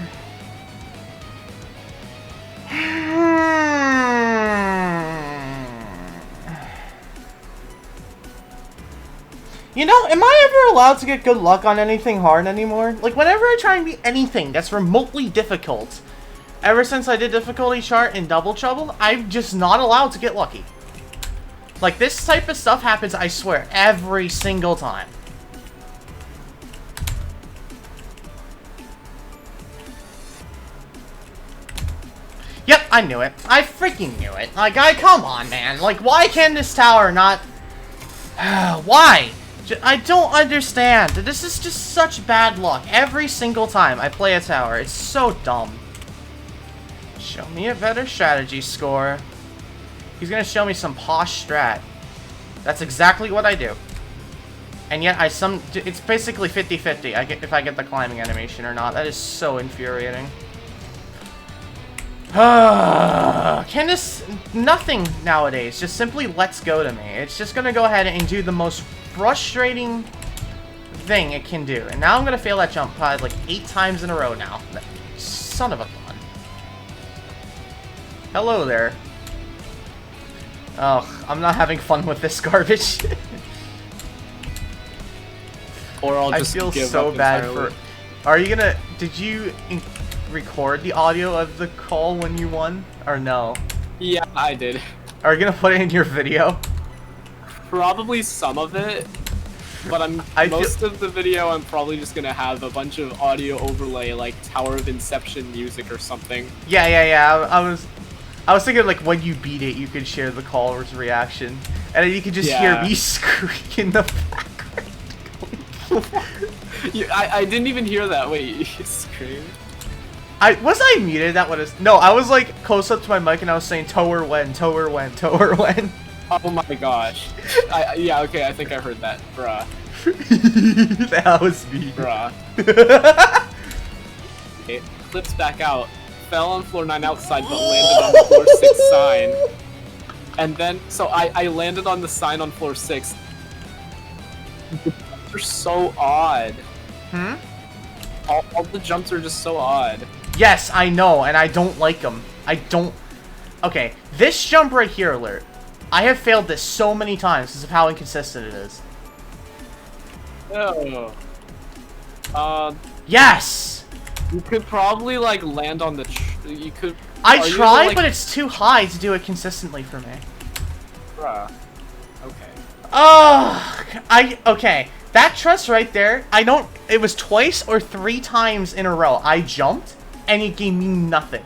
[SPEAKER 1] You know, am I ever allowed to get good luck on anything hard anymore? Like, whenever I try and beat anything that's remotely difficult, ever since I did difficulty chart in Double Trouble, I'm just not allowed to get lucky. Like, this type of stuff happens, I swear, every single time. Yep, I knew it. I freaking knew it. Like, come on, man. Like, why can this tower not... Why? I don't understand. This is just such bad luck every single time I play a tower. It's so dumb. Show me a better strategy score. He's gonna show me some posh strat. That's exactly what I do. And yet it's basically 50-50 if I get the climbing animation or not. That is so infuriating. Candace, nothing nowadays just simply lets go to me. It's just gonna go ahead and do the most frustrating thing it can do. And now I'm gonna fail that jump probably like 8 times in a row now. Son of a gun. Hello there. Oh, I'm not having fun with this garbage.
[SPEAKER 6] Or I'll
[SPEAKER 1] I
[SPEAKER 6] just
[SPEAKER 1] feel
[SPEAKER 6] give
[SPEAKER 1] so
[SPEAKER 6] up
[SPEAKER 1] bad
[SPEAKER 6] entirely.
[SPEAKER 1] for... Are you gonna... Did you record the audio of the call when you won? Or no?
[SPEAKER 6] Yeah, I did.
[SPEAKER 1] Are you gonna put it in your video?
[SPEAKER 6] Probably some of it, but most of the video I'm probably just gonna have a bunch of audio overlay like Tower of Inception music or something.
[SPEAKER 1] Yeah. I was thinking like when you beat it, you could share the caller's reaction, and then you could just hear me scream in the background.
[SPEAKER 6] I didn't even hear that. Wait, you screamed?
[SPEAKER 1] Was I muted? That what is? No, I was like close up to my mic and I was saying Tower when.
[SPEAKER 6] Oh my gosh. Yeah, okay, I think I heard that. Bruh.
[SPEAKER 1] That was me.
[SPEAKER 6] Bruh. Okay, flips back out. Fell on floor 9 outside, but landed on the floor 6 sign. And then, so I landed on the sign on floor 6. They're so odd. All the jumps are just so odd.
[SPEAKER 1] Yes, I know, and I don't like them. I don't... Okay, this jump right here, Alert. I have failed this so many times because of how inconsistent it is.
[SPEAKER 6] Oh.
[SPEAKER 1] Yes!
[SPEAKER 6] You could probably, like, land on the... you could...
[SPEAKER 1] I tried, like... but it's too high to do it consistently for me.
[SPEAKER 6] Bruh. Okay.
[SPEAKER 1] Oh, okay. That truss right there, it was twice or 3 times in a row. I jumped, and it gave me nothing.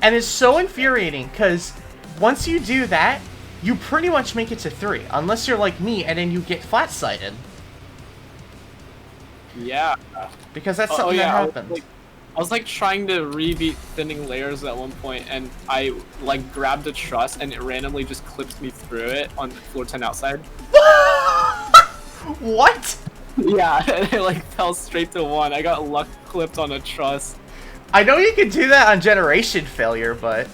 [SPEAKER 1] And it's so infuriating, because once you do that, you pretty much make it to 3. Unless you're like me, and then you get flat-sighted.
[SPEAKER 6] Yeah.
[SPEAKER 1] Because that's something that happens.
[SPEAKER 6] I was like trying to rebeat thinning layers at one point, and I like grabbed a truss, and it randomly just clipped me through it on floor 10 outside.
[SPEAKER 1] What?
[SPEAKER 6] Yeah, and it like fell straight to 1. I got luck clipped on a truss.
[SPEAKER 1] I know you can do that on generation failure, but...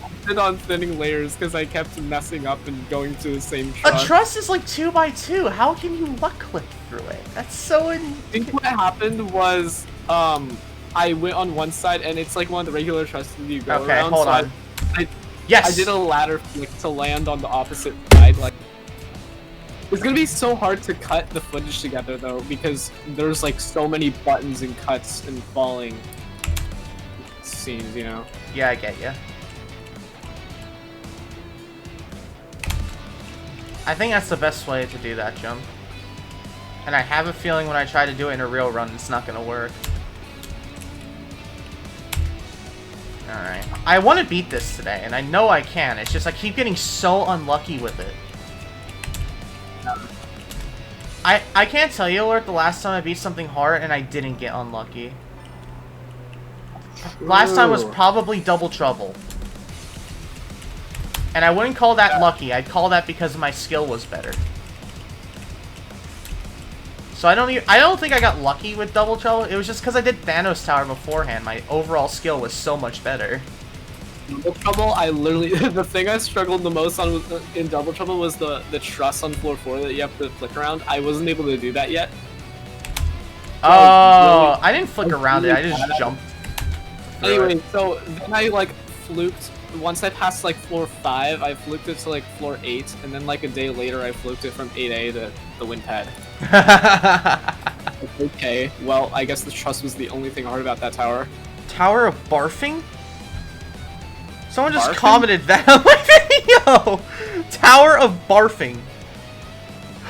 [SPEAKER 6] I did on thinning layers because I kept messing up and going to the same truss.
[SPEAKER 1] A truss is like 2x2. How can you luck clip through it? That's so...
[SPEAKER 6] I think what happened was, I went on one side, and it's like one of the regular trusses you go around.
[SPEAKER 1] Okay, hold on.
[SPEAKER 6] I did a ladder flick to land on the opposite side. Like, it's gonna be so hard to cut the footage together though, because there's like so many buttons and cuts and falling scenes, you know.
[SPEAKER 1] Yeah, I get ya. I think that's the best way to do that jump. And I have a feeling when I try to do it in a real run, it's not gonna work. Alright. I want to beat this today, and I know I can. It's just I keep getting so unlucky with it. I can't tell you, Alert, the last time I beat something hard and I didn't get unlucky. Last time was probably Double Trouble. And I wouldn't call that lucky. I'd call that because my skill was better. So I don't think I got lucky with Double Trouble. It was just because I did Thanos Tower beforehand. My overall skill was so much better.
[SPEAKER 6] Double Trouble, I literally the thing I struggled the most on in Double Trouble was the truss on floor 4 that you have to flick around. I wasn't able to do that yet.
[SPEAKER 1] Oh, I didn't flick around it. I just jumped.
[SPEAKER 6] Anyway, so then I like fluked. Once I passed like floor 5, I fluked it to like floor 8, and then like a day later I fluked it from 8A to the wind pad. Okay, well I guess the truss was the only thing hard about that tower.
[SPEAKER 1] Tower of Barfing? Someone just
[SPEAKER 6] Barfing?
[SPEAKER 1] commented that on my video! Tower of Barfing.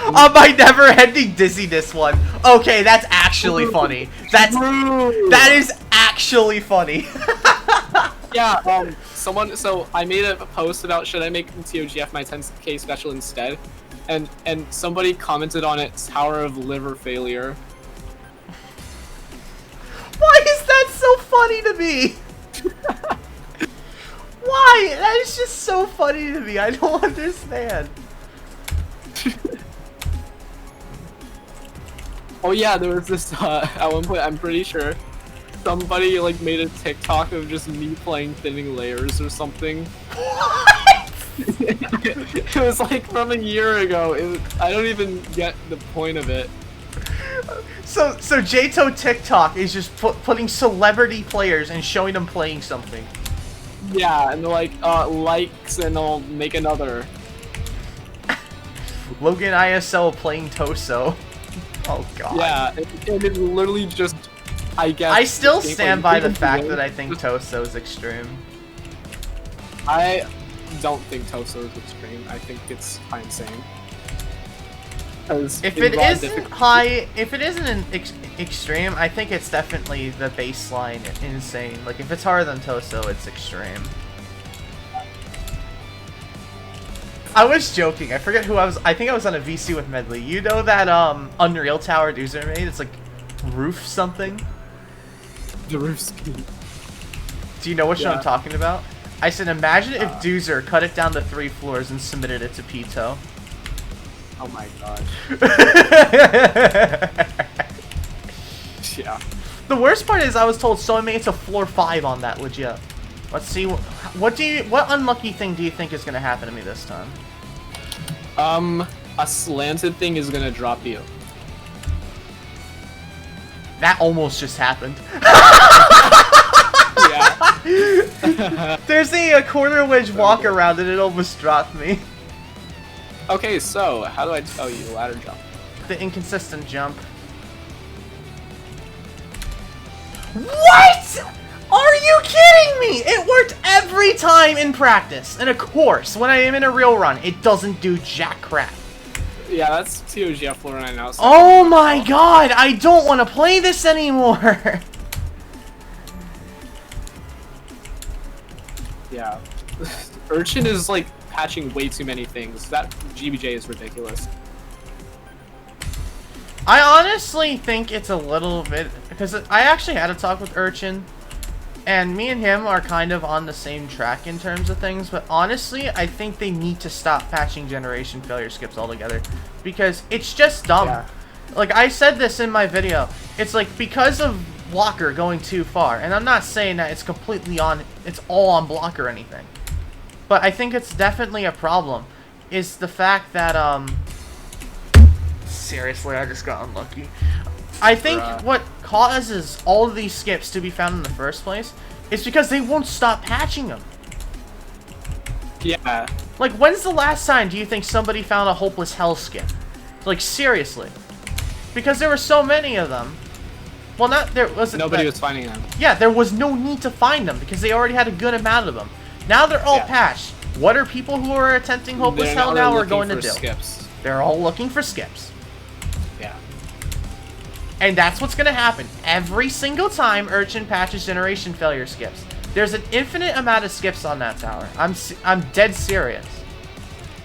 [SPEAKER 1] On my never-ending dizziness one. Okay, that's actually funny. That is actually funny.
[SPEAKER 6] Yeah, so I made a post about should I make TOGF my 10k special instead, and somebody commented on it, Tower of Liver Failure.
[SPEAKER 1] Why is that so funny to me. Why? That is just so funny to me. I don't understand.
[SPEAKER 6] Oh yeah, there was this at one point. I'm pretty sure somebody like made a TikTok of just me playing Thinning Layers or something.
[SPEAKER 1] What?
[SPEAKER 6] It was like from a year ago. I don't even get the point of it.
[SPEAKER 1] So JTO TikTok is just putting celebrity players and showing them playing something.
[SPEAKER 6] Yeah, and they're like, likes, and I'll make another.
[SPEAKER 1] Logan ISL playing Toso. Oh god.
[SPEAKER 6] Yeah, and it's literally just, I guess.
[SPEAKER 1] I still
[SPEAKER 6] gameplay.
[SPEAKER 1] stand by the
[SPEAKER 6] Even
[SPEAKER 1] fact
[SPEAKER 6] today,
[SPEAKER 1] that I think Toso is extreme.
[SPEAKER 6] I don't think Toso is extreme. I think it's high insane.
[SPEAKER 1] If it isn't high, if it isn't an extreme, I think it's definitely the baseline insane. Like if it's harder than Toso, it's extreme. I was joking. I forget who I was. I think I was on a VC with Medley. You know that Unreal Tower Doozer made? It's like roof something.
[SPEAKER 6] The roof ski.
[SPEAKER 1] Do you know what show
[SPEAKER 6] Yeah.
[SPEAKER 1] I'm talking about? I said, imagine if Doozer cut it down to 3 floors and submitted it to Pito.
[SPEAKER 6] Oh my gosh. Yeah.
[SPEAKER 1] The worst part is I was told someone made it to floor 5 on that legit. Let's see what unlucky thing do you think is gonna happen to me this time?
[SPEAKER 6] A slanted thing is gonna drop you.
[SPEAKER 1] That almost just happened.
[SPEAKER 6] Yeah.
[SPEAKER 1] There's a corner wedge walk around and it almost dropped me.
[SPEAKER 6] Okay, so how do I tell you ladder jump?
[SPEAKER 1] The inconsistent jump. What? Are you kidding me? It worked every time in practice. And of course, when I am in a real run, it doesn't do jack crap.
[SPEAKER 6] Yeah, that's TOGF floor 9 now. So
[SPEAKER 1] Oh my god, I don't want to play this anymore.
[SPEAKER 6] Yeah. Urchin is like patching way too many things. That GBJ is ridiculous.
[SPEAKER 1] I honestly think it's a little bit, because I actually had a talk with Urchin, and me and him are kind of on the same track in terms of things, but honestly, I think they need to stop patching generation failure skips altogether, because it's just dumb.
[SPEAKER 6] Yeah.
[SPEAKER 1] Like, I said this in my video, it's like, because of blocker going too far, and I'm not saying that it's completely on, it's all on block or anything, but I think it's definitely a problem, is the fact that, seriously, I just got unlucky. I think what causes all of these skips to be found in the first place is because they won't stop patching them.
[SPEAKER 6] Yeah.
[SPEAKER 1] Like, when's the last time do you think somebody found a Hopeless Hell skip? Like, seriously. Because there were so many of them. Well, not there wasn't.
[SPEAKER 6] Nobody was finding them.
[SPEAKER 1] Yeah, there was no need to find them because they already had a good amount of them. Now they're all patched. What are people who are attempting Hopeless Hell now are going to do?
[SPEAKER 6] Skips.
[SPEAKER 1] They're all looking for skips.
[SPEAKER 6] Yeah.
[SPEAKER 1] And that's what's gonna happen. Every single time Urchin patches generation failure skips, there's an infinite amount of skips on that tower. I'm dead serious.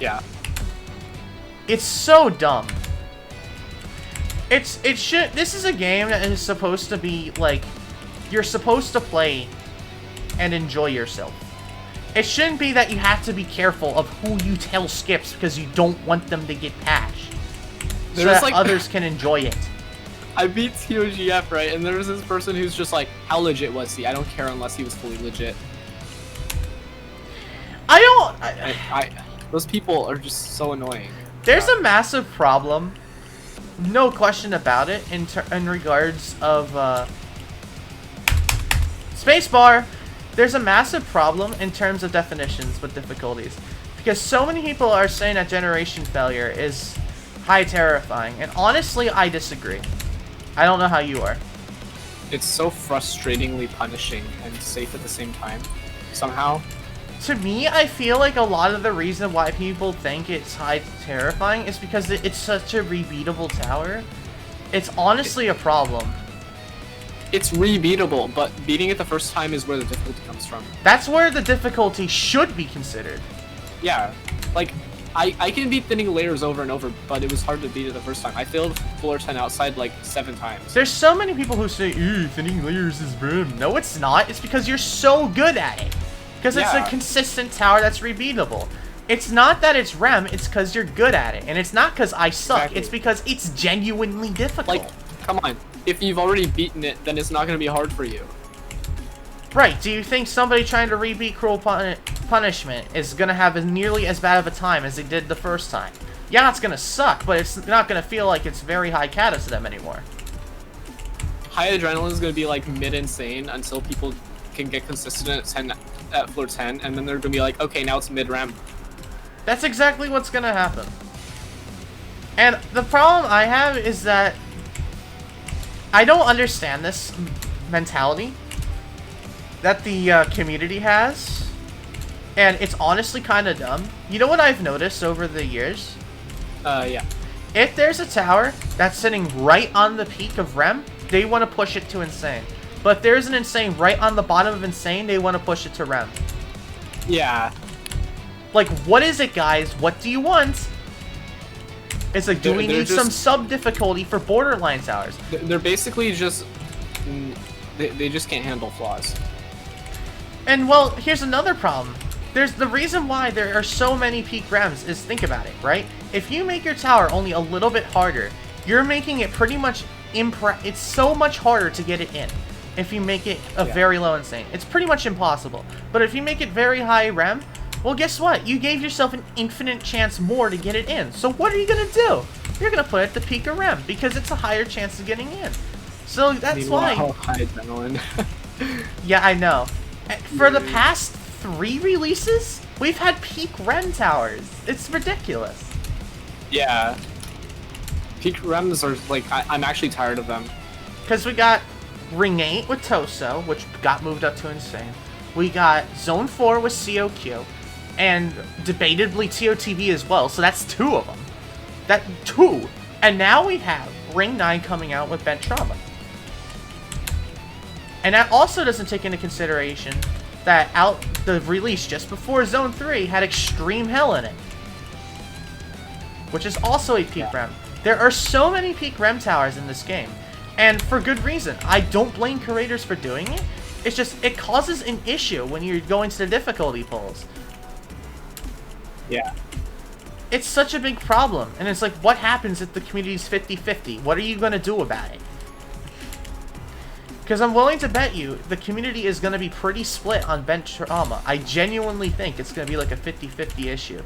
[SPEAKER 6] Yeah.
[SPEAKER 1] It's so dumb. This is a game that is supposed to be like, you're supposed to play and enjoy yourself. It shouldn't be that you have to be careful of who you tell skips because you don't want them to get patched. So that
[SPEAKER 6] like
[SPEAKER 1] others can enjoy it.
[SPEAKER 6] I beat TOGF, right? And there was this person who's just like, how legit was he? I don't care unless he was fully legit. Those people are just so annoying.
[SPEAKER 1] There's a massive problem, no question about it, in regards of spacebar. There's a massive problem in terms of definitions with difficulties, because so many people are saying that generation failure is high terrifying, and honestly, I disagree. I don't know how you are.
[SPEAKER 6] It's so frustratingly punishing and safe at the same time, somehow.
[SPEAKER 1] To me, I feel like a lot of the reason why people think it's high terrifying is because it's such a rebeatable tower. It's honestly a problem.
[SPEAKER 6] It's rebeatable, but beating it the first time is where the difficulty comes from.
[SPEAKER 1] That's where the difficulty should be considered.
[SPEAKER 6] Yeah, like, I can beat thinning layers over and over, but it was hard to beat it the first time. I failed floor 10 outside like 7 times.
[SPEAKER 1] There's so many people who say, "Ooh, thinning layers is Rem." No, it's not. It's because you're so good at it. Because it's a
[SPEAKER 6] Yeah.
[SPEAKER 1] consistent tower that's rebeatable. It's not that it's Rem, it's because you're good at it. And it's not because I suck,
[SPEAKER 6] Exactly.
[SPEAKER 1] it's because it's genuinely difficult.
[SPEAKER 6] Like, come on. If you've already beaten it, then it's not going to be hard for you.
[SPEAKER 1] Right, do you think somebody trying to rebeat Cruel Punishment is going to have nearly as bad of a time as they did the first time? Yeah, it's going to suck, but it's not going to feel like it's very high kata to them anymore.
[SPEAKER 6] High adrenaline is going to be like mid-insane until people can get consistent at 10 at floor 10, and then they're going to be like, okay, now it's mid-ramp.
[SPEAKER 1] That's exactly what's going to happen. And the problem I have is that I don't understand this mentality that the community has, and it's honestly kind of dumb. You know what I've noticed over the years?
[SPEAKER 6] Yeah.
[SPEAKER 1] If there's a tower that's sitting right on the peak of Rem, they want to push it to Insane. But if there's an Insane right on the bottom of Insane, they want to push it to Rem.
[SPEAKER 6] Yeah.
[SPEAKER 1] Like, what is it, guys? What do you want? It's like, do we
[SPEAKER 6] They're
[SPEAKER 1] need
[SPEAKER 6] just-
[SPEAKER 1] some sub-difficulty for Borderline towers?
[SPEAKER 6] They're basically just... They just can't handle flaws.
[SPEAKER 1] And, well, here's another problem. There's the reason why there are so many peak Rems is, think about it, right? If you make your tower only a little bit harder, you're making it pretty much it's so much harder to get it in. If you make it a very low Insane, it's pretty much impossible. But if you make it very high Rem, well, guess what? You gave yourself an infinite chance more to get it in. So what are you gonna do? You're gonna put it at the peak of Rem because it's a higher chance of getting in. So that's why.
[SPEAKER 6] Meanwhile, high adrenaline.
[SPEAKER 1] Yeah, I know. For the past 3 releases, we've had peak Rem towers. It's ridiculous.
[SPEAKER 6] Yeah. Peak rems are like, I'm actually tired of them.
[SPEAKER 1] Because we got Ring 8 with Toso, which got moved up to Insane. We got Zone 4 with COQ. And debatably TOTV as well, so that's 2 of them. That 2! And now we have Ring 9 coming out with Bent Trauma. And that also doesn't take into consideration that the release just before Zone 3 had Extreme Hell in it. Which is also a peak Rem. There are so many peak Rem towers in this game. And for good reason. I don't blame curators for doing it. It's just, it causes an issue when you're going to the difficulty polls.
[SPEAKER 6] Yeah.
[SPEAKER 1] It's such a big problem. And it's like, what happens if the community's 50-50? What are you going to do about it? Because I'm willing to bet you the community is going to be pretty split on Bent Trauma. I genuinely think it's going to be like a 50-50 issue.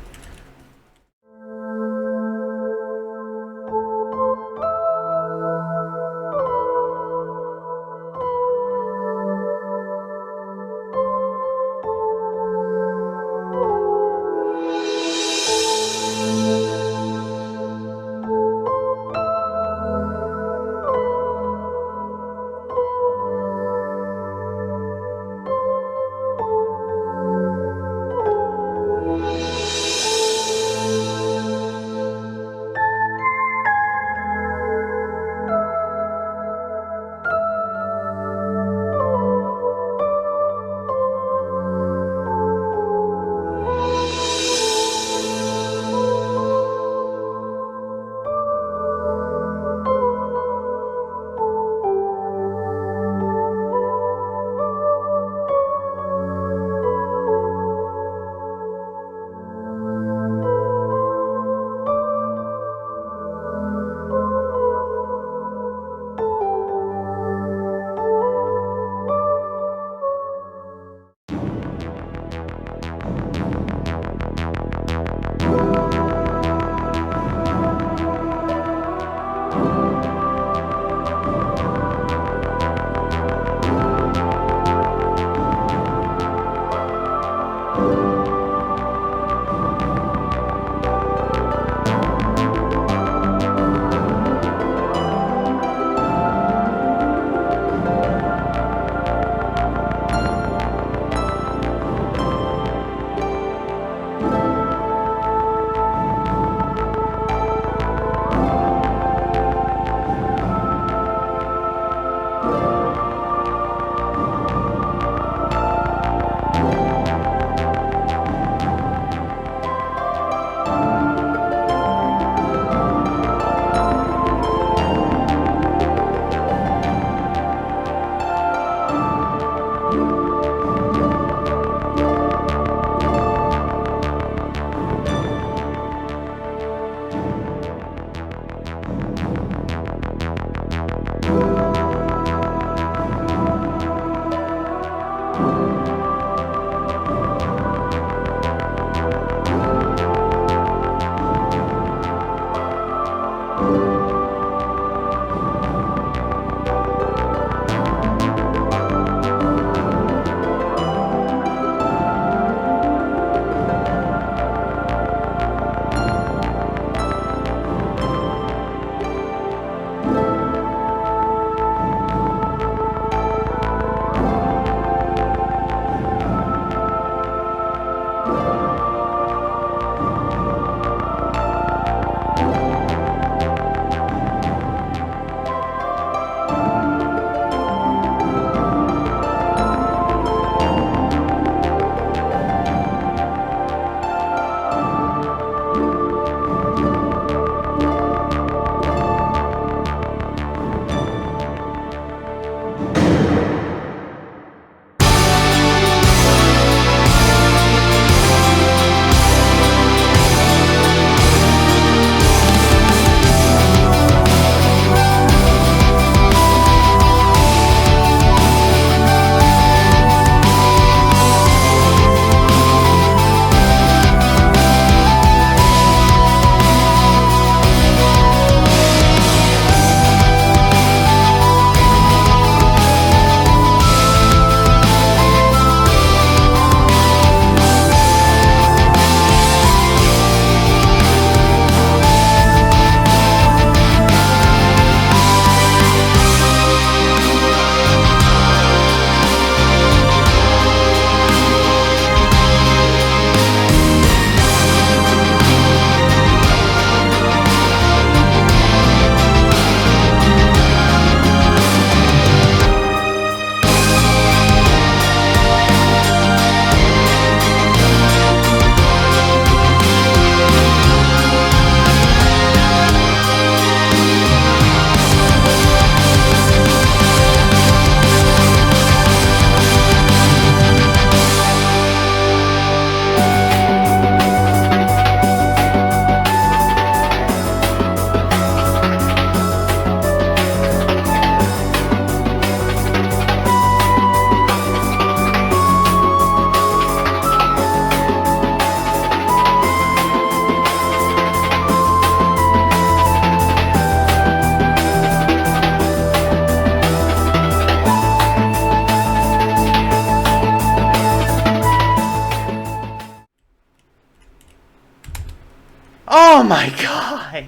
[SPEAKER 1] Oh my god!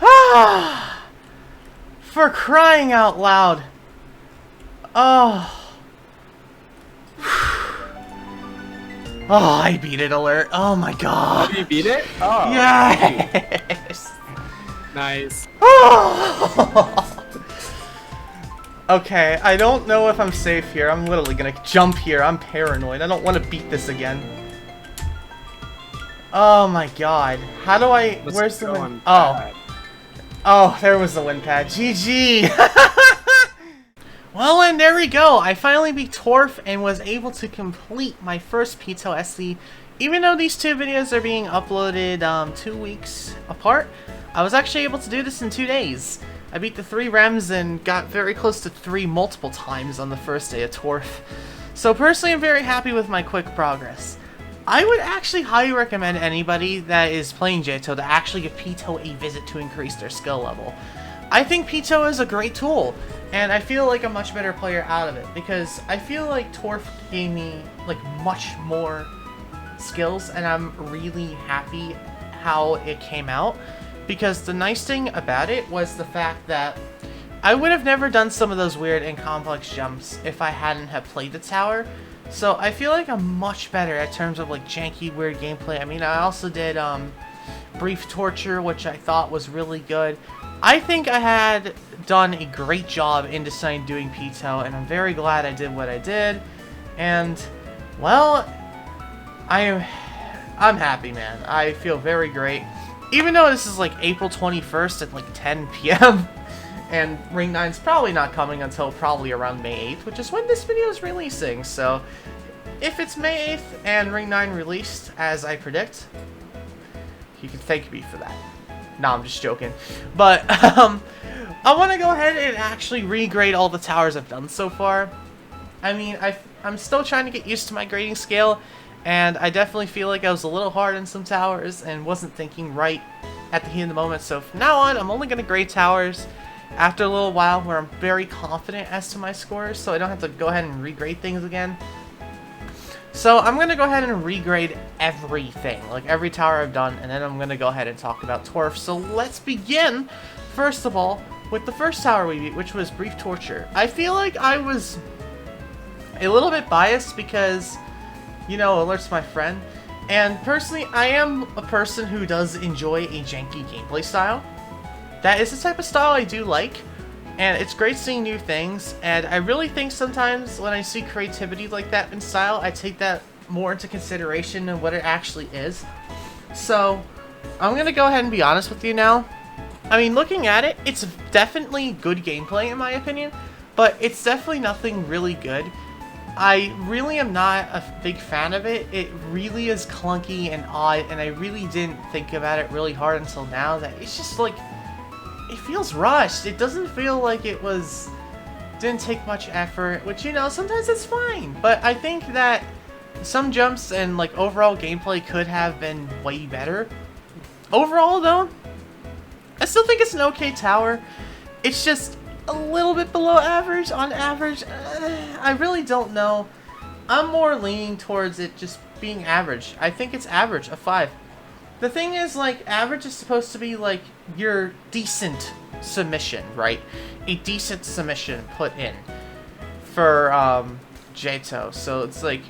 [SPEAKER 1] Ah! For crying out loud. Oh. Oh, I beat it, alert. Oh my god.
[SPEAKER 6] Have you beat it? Oh.
[SPEAKER 1] Yes!
[SPEAKER 6] Nice.
[SPEAKER 1] Oh. Okay, I don't know if I'm safe here. I'm literally gonna jump here. I'm paranoid. I don't want to beat this again. Oh my god. How do I...
[SPEAKER 6] Let's
[SPEAKER 1] Where's the
[SPEAKER 6] go
[SPEAKER 1] win...
[SPEAKER 6] on
[SPEAKER 1] Oh.
[SPEAKER 6] pad.
[SPEAKER 1] Oh, there was the win pad. GG! Well, and there we go. I finally beat Torf and was able to complete my first Pito SC. Even though these two videos are being uploaded 2 weeks apart, I was actually able to do this in 2 days. I beat the 3 Rems and got very close to 3 multiple times on the first day of Torf. So personally, I'm very happy with my quick progress. I would actually highly recommend anybody that is playing Jito to actually give Pito a visit to increase their skill level. I think Pito is a great tool, and I feel like a much better player out of it, because I feel like Torf gave me like much more skills, and I'm really happy how it came out, because the nice thing about it was the fact that I would have never done some of those weird and complex jumps if I hadn't have played the tower. So I feel like I'm much better at terms of like janky, weird gameplay. I mean, I also did Brief Torture, which I thought was really good. I think I had done a great job in deciding doing Pito, and I'm very glad I did what I did. And, well, I'm happy, man. I feel very great. Even though this is like April 21st at like 10 p.m. and Ring 9's probably not coming until probably around May 8th, which is when this video is releasing. So, if it's May 8th and Ring 9 released, as I predict, you can thank me for that. No, I'm just joking. But, I want to go ahead and actually regrade all the towers I've done so far. I mean, I'm still trying to get used to my grading scale, and I definitely feel like I was a little hard on some towers and wasn't thinking right at the heat of the moment. So from now on, I'm only going to grade towers after a little while where I'm very confident as to my scores, so I don't have to go ahead and regrade things again. So I'm going to go ahead and regrade everything, like every tower I've done, and then I'm going to go ahead and talk about Torf. So let's begin, first of all, with the first tower we beat, which was Brief Torture. I feel like I was a little bit biased because, you know, Alert's my friend, and personally, I am a person who does enjoy a janky gameplay style. That is the type of style I do like, and it's great seeing new things, and I really think sometimes when I see creativity like that in style, I take that more into consideration than what it actually is. So, I'm gonna go ahead and be honest with you now. I mean, looking at it, it's definitely good gameplay in my opinion, but it's definitely nothing really good. I really am not a big fan of it. It really is clunky and odd, and I really didn't think about it really hard until now, that it's just like, it feels rushed. It doesn't feel like it didn't take much effort, which, you know, sometimes it's fine. But I think that some jumps and like overall gameplay could have been way better. Overall though, I still think it's an okay tower. It's just a little bit below average. On average, I really don't know. I'm more leaning towards it just being average. I think it's average, a 5. The thing is, like, average is supposed to be, like, your decent submission, right? A decent submission put in for, Jito. So it's like,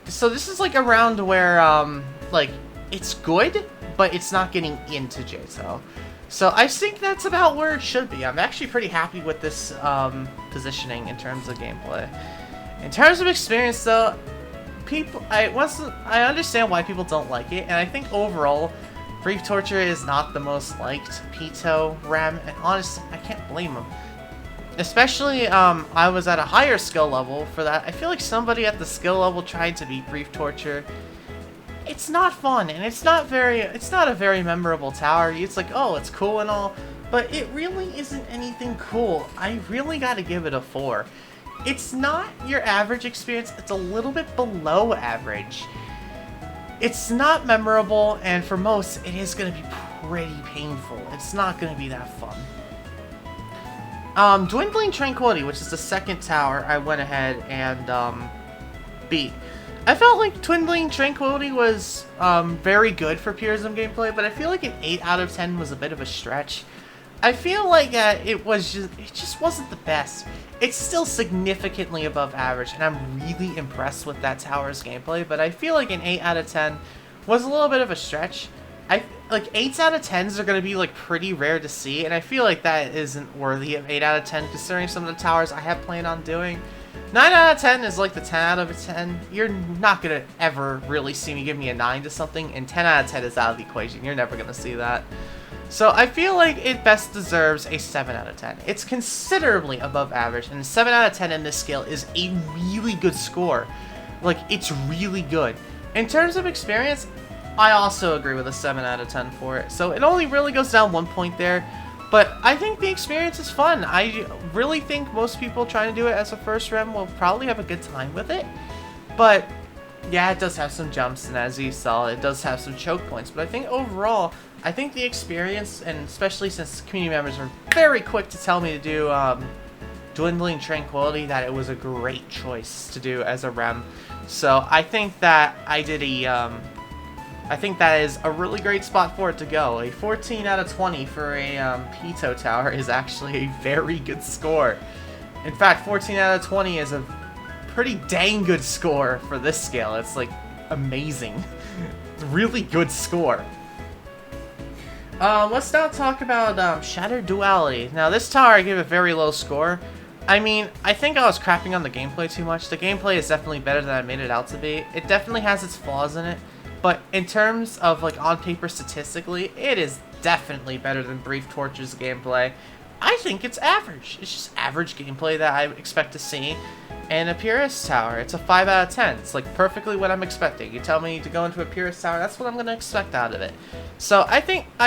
[SPEAKER 1] so this is, like, around where, like, it's good, but it's not getting into Jito. So I think that's about where it should be. I'm actually pretty happy with this, positioning in terms of gameplay. In terms of experience, though, I understand why people don't like it, and I think overall, Brief Torture is not the most liked Pito Rem, and honestly, I can't blame them. Especially, I was at a higher skill level for that. I feel like somebody at the skill level tried to beat Brief Torture. It's not fun, and it's not a very memorable tower. It's like, oh, it's cool and all, but it really isn't anything cool. I really gotta give it a 4. It's not your average experience, it's a little bit below average. It's not memorable, and for most, it is going to be pretty painful. It's not going to be that fun. Dwindling Tranquility, which is the second tower I went ahead and beat. I felt like Dwindling Tranquility was very good for Purism gameplay, but I feel like an 8 out of 10 was a bit of a stretch. I feel like it just wasn't the best. It's still significantly above average, and I'm really impressed with that tower's gameplay, but I feel like an 8 out of 10 was a little bit of a stretch. Like 8s out of 10s are going to be like pretty rare to see, and I feel like that isn't worthy of 8 out of 10 considering some of the towers I have planned on doing. 9 out of 10 is like the 10 out of 10. You're not going to ever really see me give me a 9 to something, and 10 out of 10 is out of the equation. You're never going to see that. So I feel like it best deserves a 7 out of 10. It's considerably above average, and a 7 out of 10 in this scale is a really good score. Like, it's really good. In terms of experience, I also agree with a 7 out of 10 for it. So it only really goes down 1 point there. But I think the experience is fun. I really think most people trying to do it as a first rem will probably have a good time with it. But yeah, it does have some jumps, and as you saw, it does have some choke points. But I think overall, I think the experience, and especially since community members were very quick to tell me to do Dwindling Tranquility, that it was a great choice to do as a rem. So I think that I think that is a really great spot for it to go. A 14 out of 20 for a Pito Tower is actually a very good score. In fact, 14 out of 20 is a pretty dang good score for this scale. It's like amazing. It's a really good score. Let's now talk about Shattered Duality. Now this tower I gave a very low score. I mean, I think I was crapping on the gameplay too much. The gameplay is definitely better than I made it out to be. It definitely has its flaws in it. But in terms of, like, on paper statistically, it is definitely better than Brief Torch's gameplay. I think it's average. It's just average gameplay that I expect to see. And a Purist Tower, it's a 5 out of 10. It's, like, perfectly what I'm expecting. You tell me to go into a Purist Tower, that's what I'm going to expect out of it. So I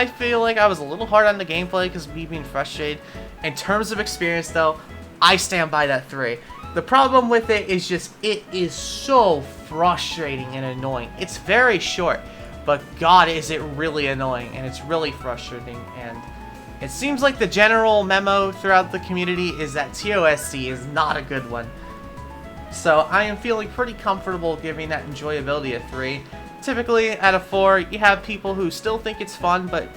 [SPEAKER 1] feel like I was a little hard on the gameplay because of me being frustrated. In terms of experience, though, I stand by that 3. The problem with it is just, it is so frustrating and annoying. It's very short, but God, is it really annoying, and it's really frustrating, and it seems like the general memo throughout the community is that TOSC is not a good one. So I am feeling pretty comfortable giving that enjoyability a 3. Typically, at a 4, you have people who still think it's fun, but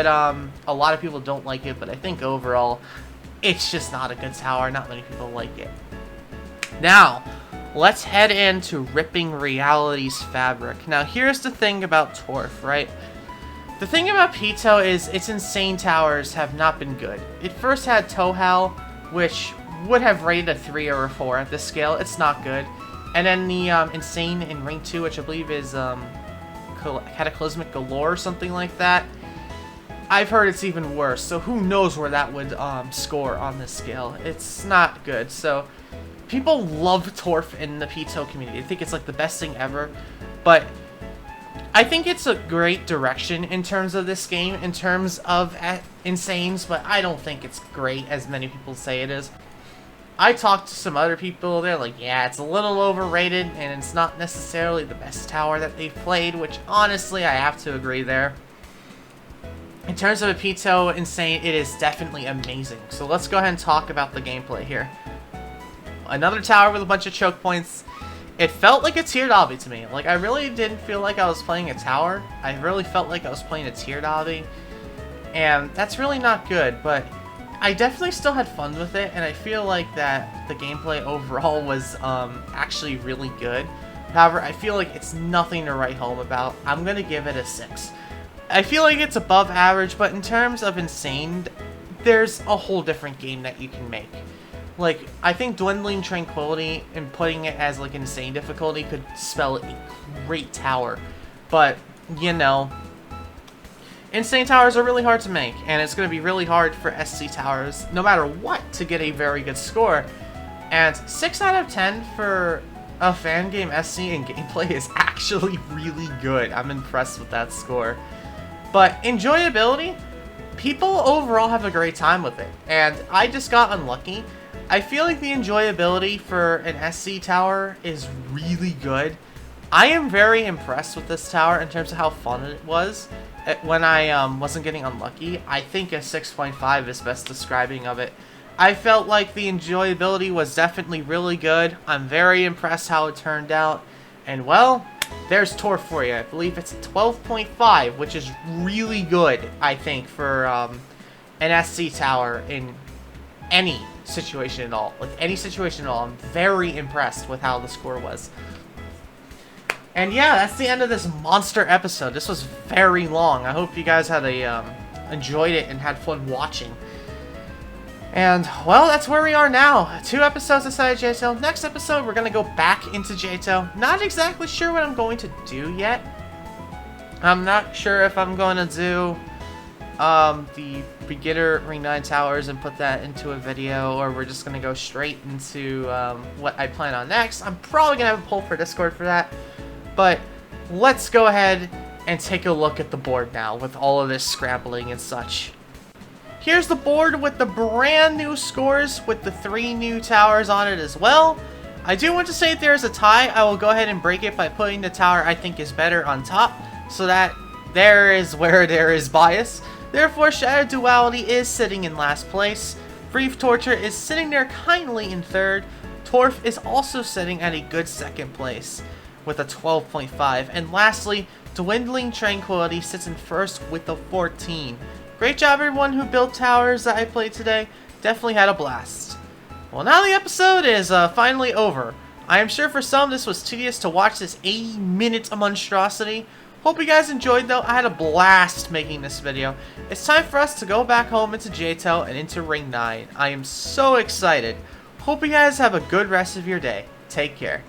[SPEAKER 1] a lot of people don't like it, but I think overall, it's just not a good tower. Not many people like it. Now, let's head into ripping reality's fabric. Now, here's the thing about Torf, right? The thing about Pito is its insane towers have not been good. It first had Tohal, which would have rated a 3 or a 4 at this scale. It's not good. And then the Insane in Ring 2, which I believe is Cataclysmic Galore or something like that. I've heard it's even worse, so who knows where that would score on this scale. It's not good, so people love Torf in the Pito community. I think it's like the best thing ever, but I think it's a great direction in terms of this game, in terms of Insanes, but I don't think it's great as many people say it is. I talked to some other people, they're like, yeah, it's a little overrated, and it's not necessarily the best tower that they've played, which honestly, I have to agree there. In terms of a Pito Insane, it is definitely amazing. So let's go ahead and talk about the gameplay here. Another tower with a bunch of choke points. It felt like a tiered obby to me. Like, I really didn't feel like I was playing a tower. I really felt like I was playing a tiered obby. And that's really not good, but I definitely still had fun with it, and I feel like that the gameplay overall was actually really good. However, I feel like it's nothing to write home about. I'm going to give it a 6. I feel like it's above average, but in terms of Insane, there's a whole different game that you can make. Like, I think Dwindling Tranquility and putting it as, like, Insane difficulty could spell a great tower. But, you know, Insane towers are really hard to make, and it's going to be really hard for SC towers, no matter what, to get a very good score. And 6 out of 10 for a fan game SC and gameplay is actually really good. I'm impressed with that score. But enjoyability, people overall have a great time with it, and I just got unlucky. I feel like the enjoyability for an SC tower is really good. I am very impressed with this tower in terms of how fun it was. When I wasn't getting unlucky, I think a 6.5 is best describing of it. I felt like the enjoyability was definitely really good. I'm very impressed how it turned out. And well, there's Torf for you. I believe it's 12.5, which is really good, I think, for an SC tower in any situation at all. Like, any situation at all. I'm very impressed with how the score was. And yeah, that's the end of this monster episode. This was very long. I hope you guys had enjoyed it and had fun watching. And, well, that's where we are now. 2 episodes inside of Johto. Next episode, we're going to go back into Johto. Not exactly sure what I'm going to do yet. I'm not sure if I'm going to do the beginner Ring 9 towers and put that into a video, or we're just going to go straight into what I plan on next. I'm probably going to have a poll for Discord for that. But let's go ahead and take a look at the board now with all of this scrambling and such. Here's the board with the brand new scores with the 3 new towers on it as well. I do want to say if there's a tie, I will go ahead and break it by putting the tower I think is better on top, so that there is where there is bias. Therefore, Shattered Duality is sitting in last place. Brief Torture is sitting there kindly in 3rd. Torf is also sitting at a good 2nd place with a 12.5. And lastly, Dwindling Tranquility sits in 1st with a 14. Great job everyone who built towers that I played today. Definitely had a blast. Well, now the episode is finally over. I am sure for some this was tedious to watch this 80-minute monstrosity. Hope you guys enjoyed though. I had a blast making this video. It's time for us to go back home into Johto and into Ring 9. I am so excited. Hope you guys have a good rest of your day. Take care.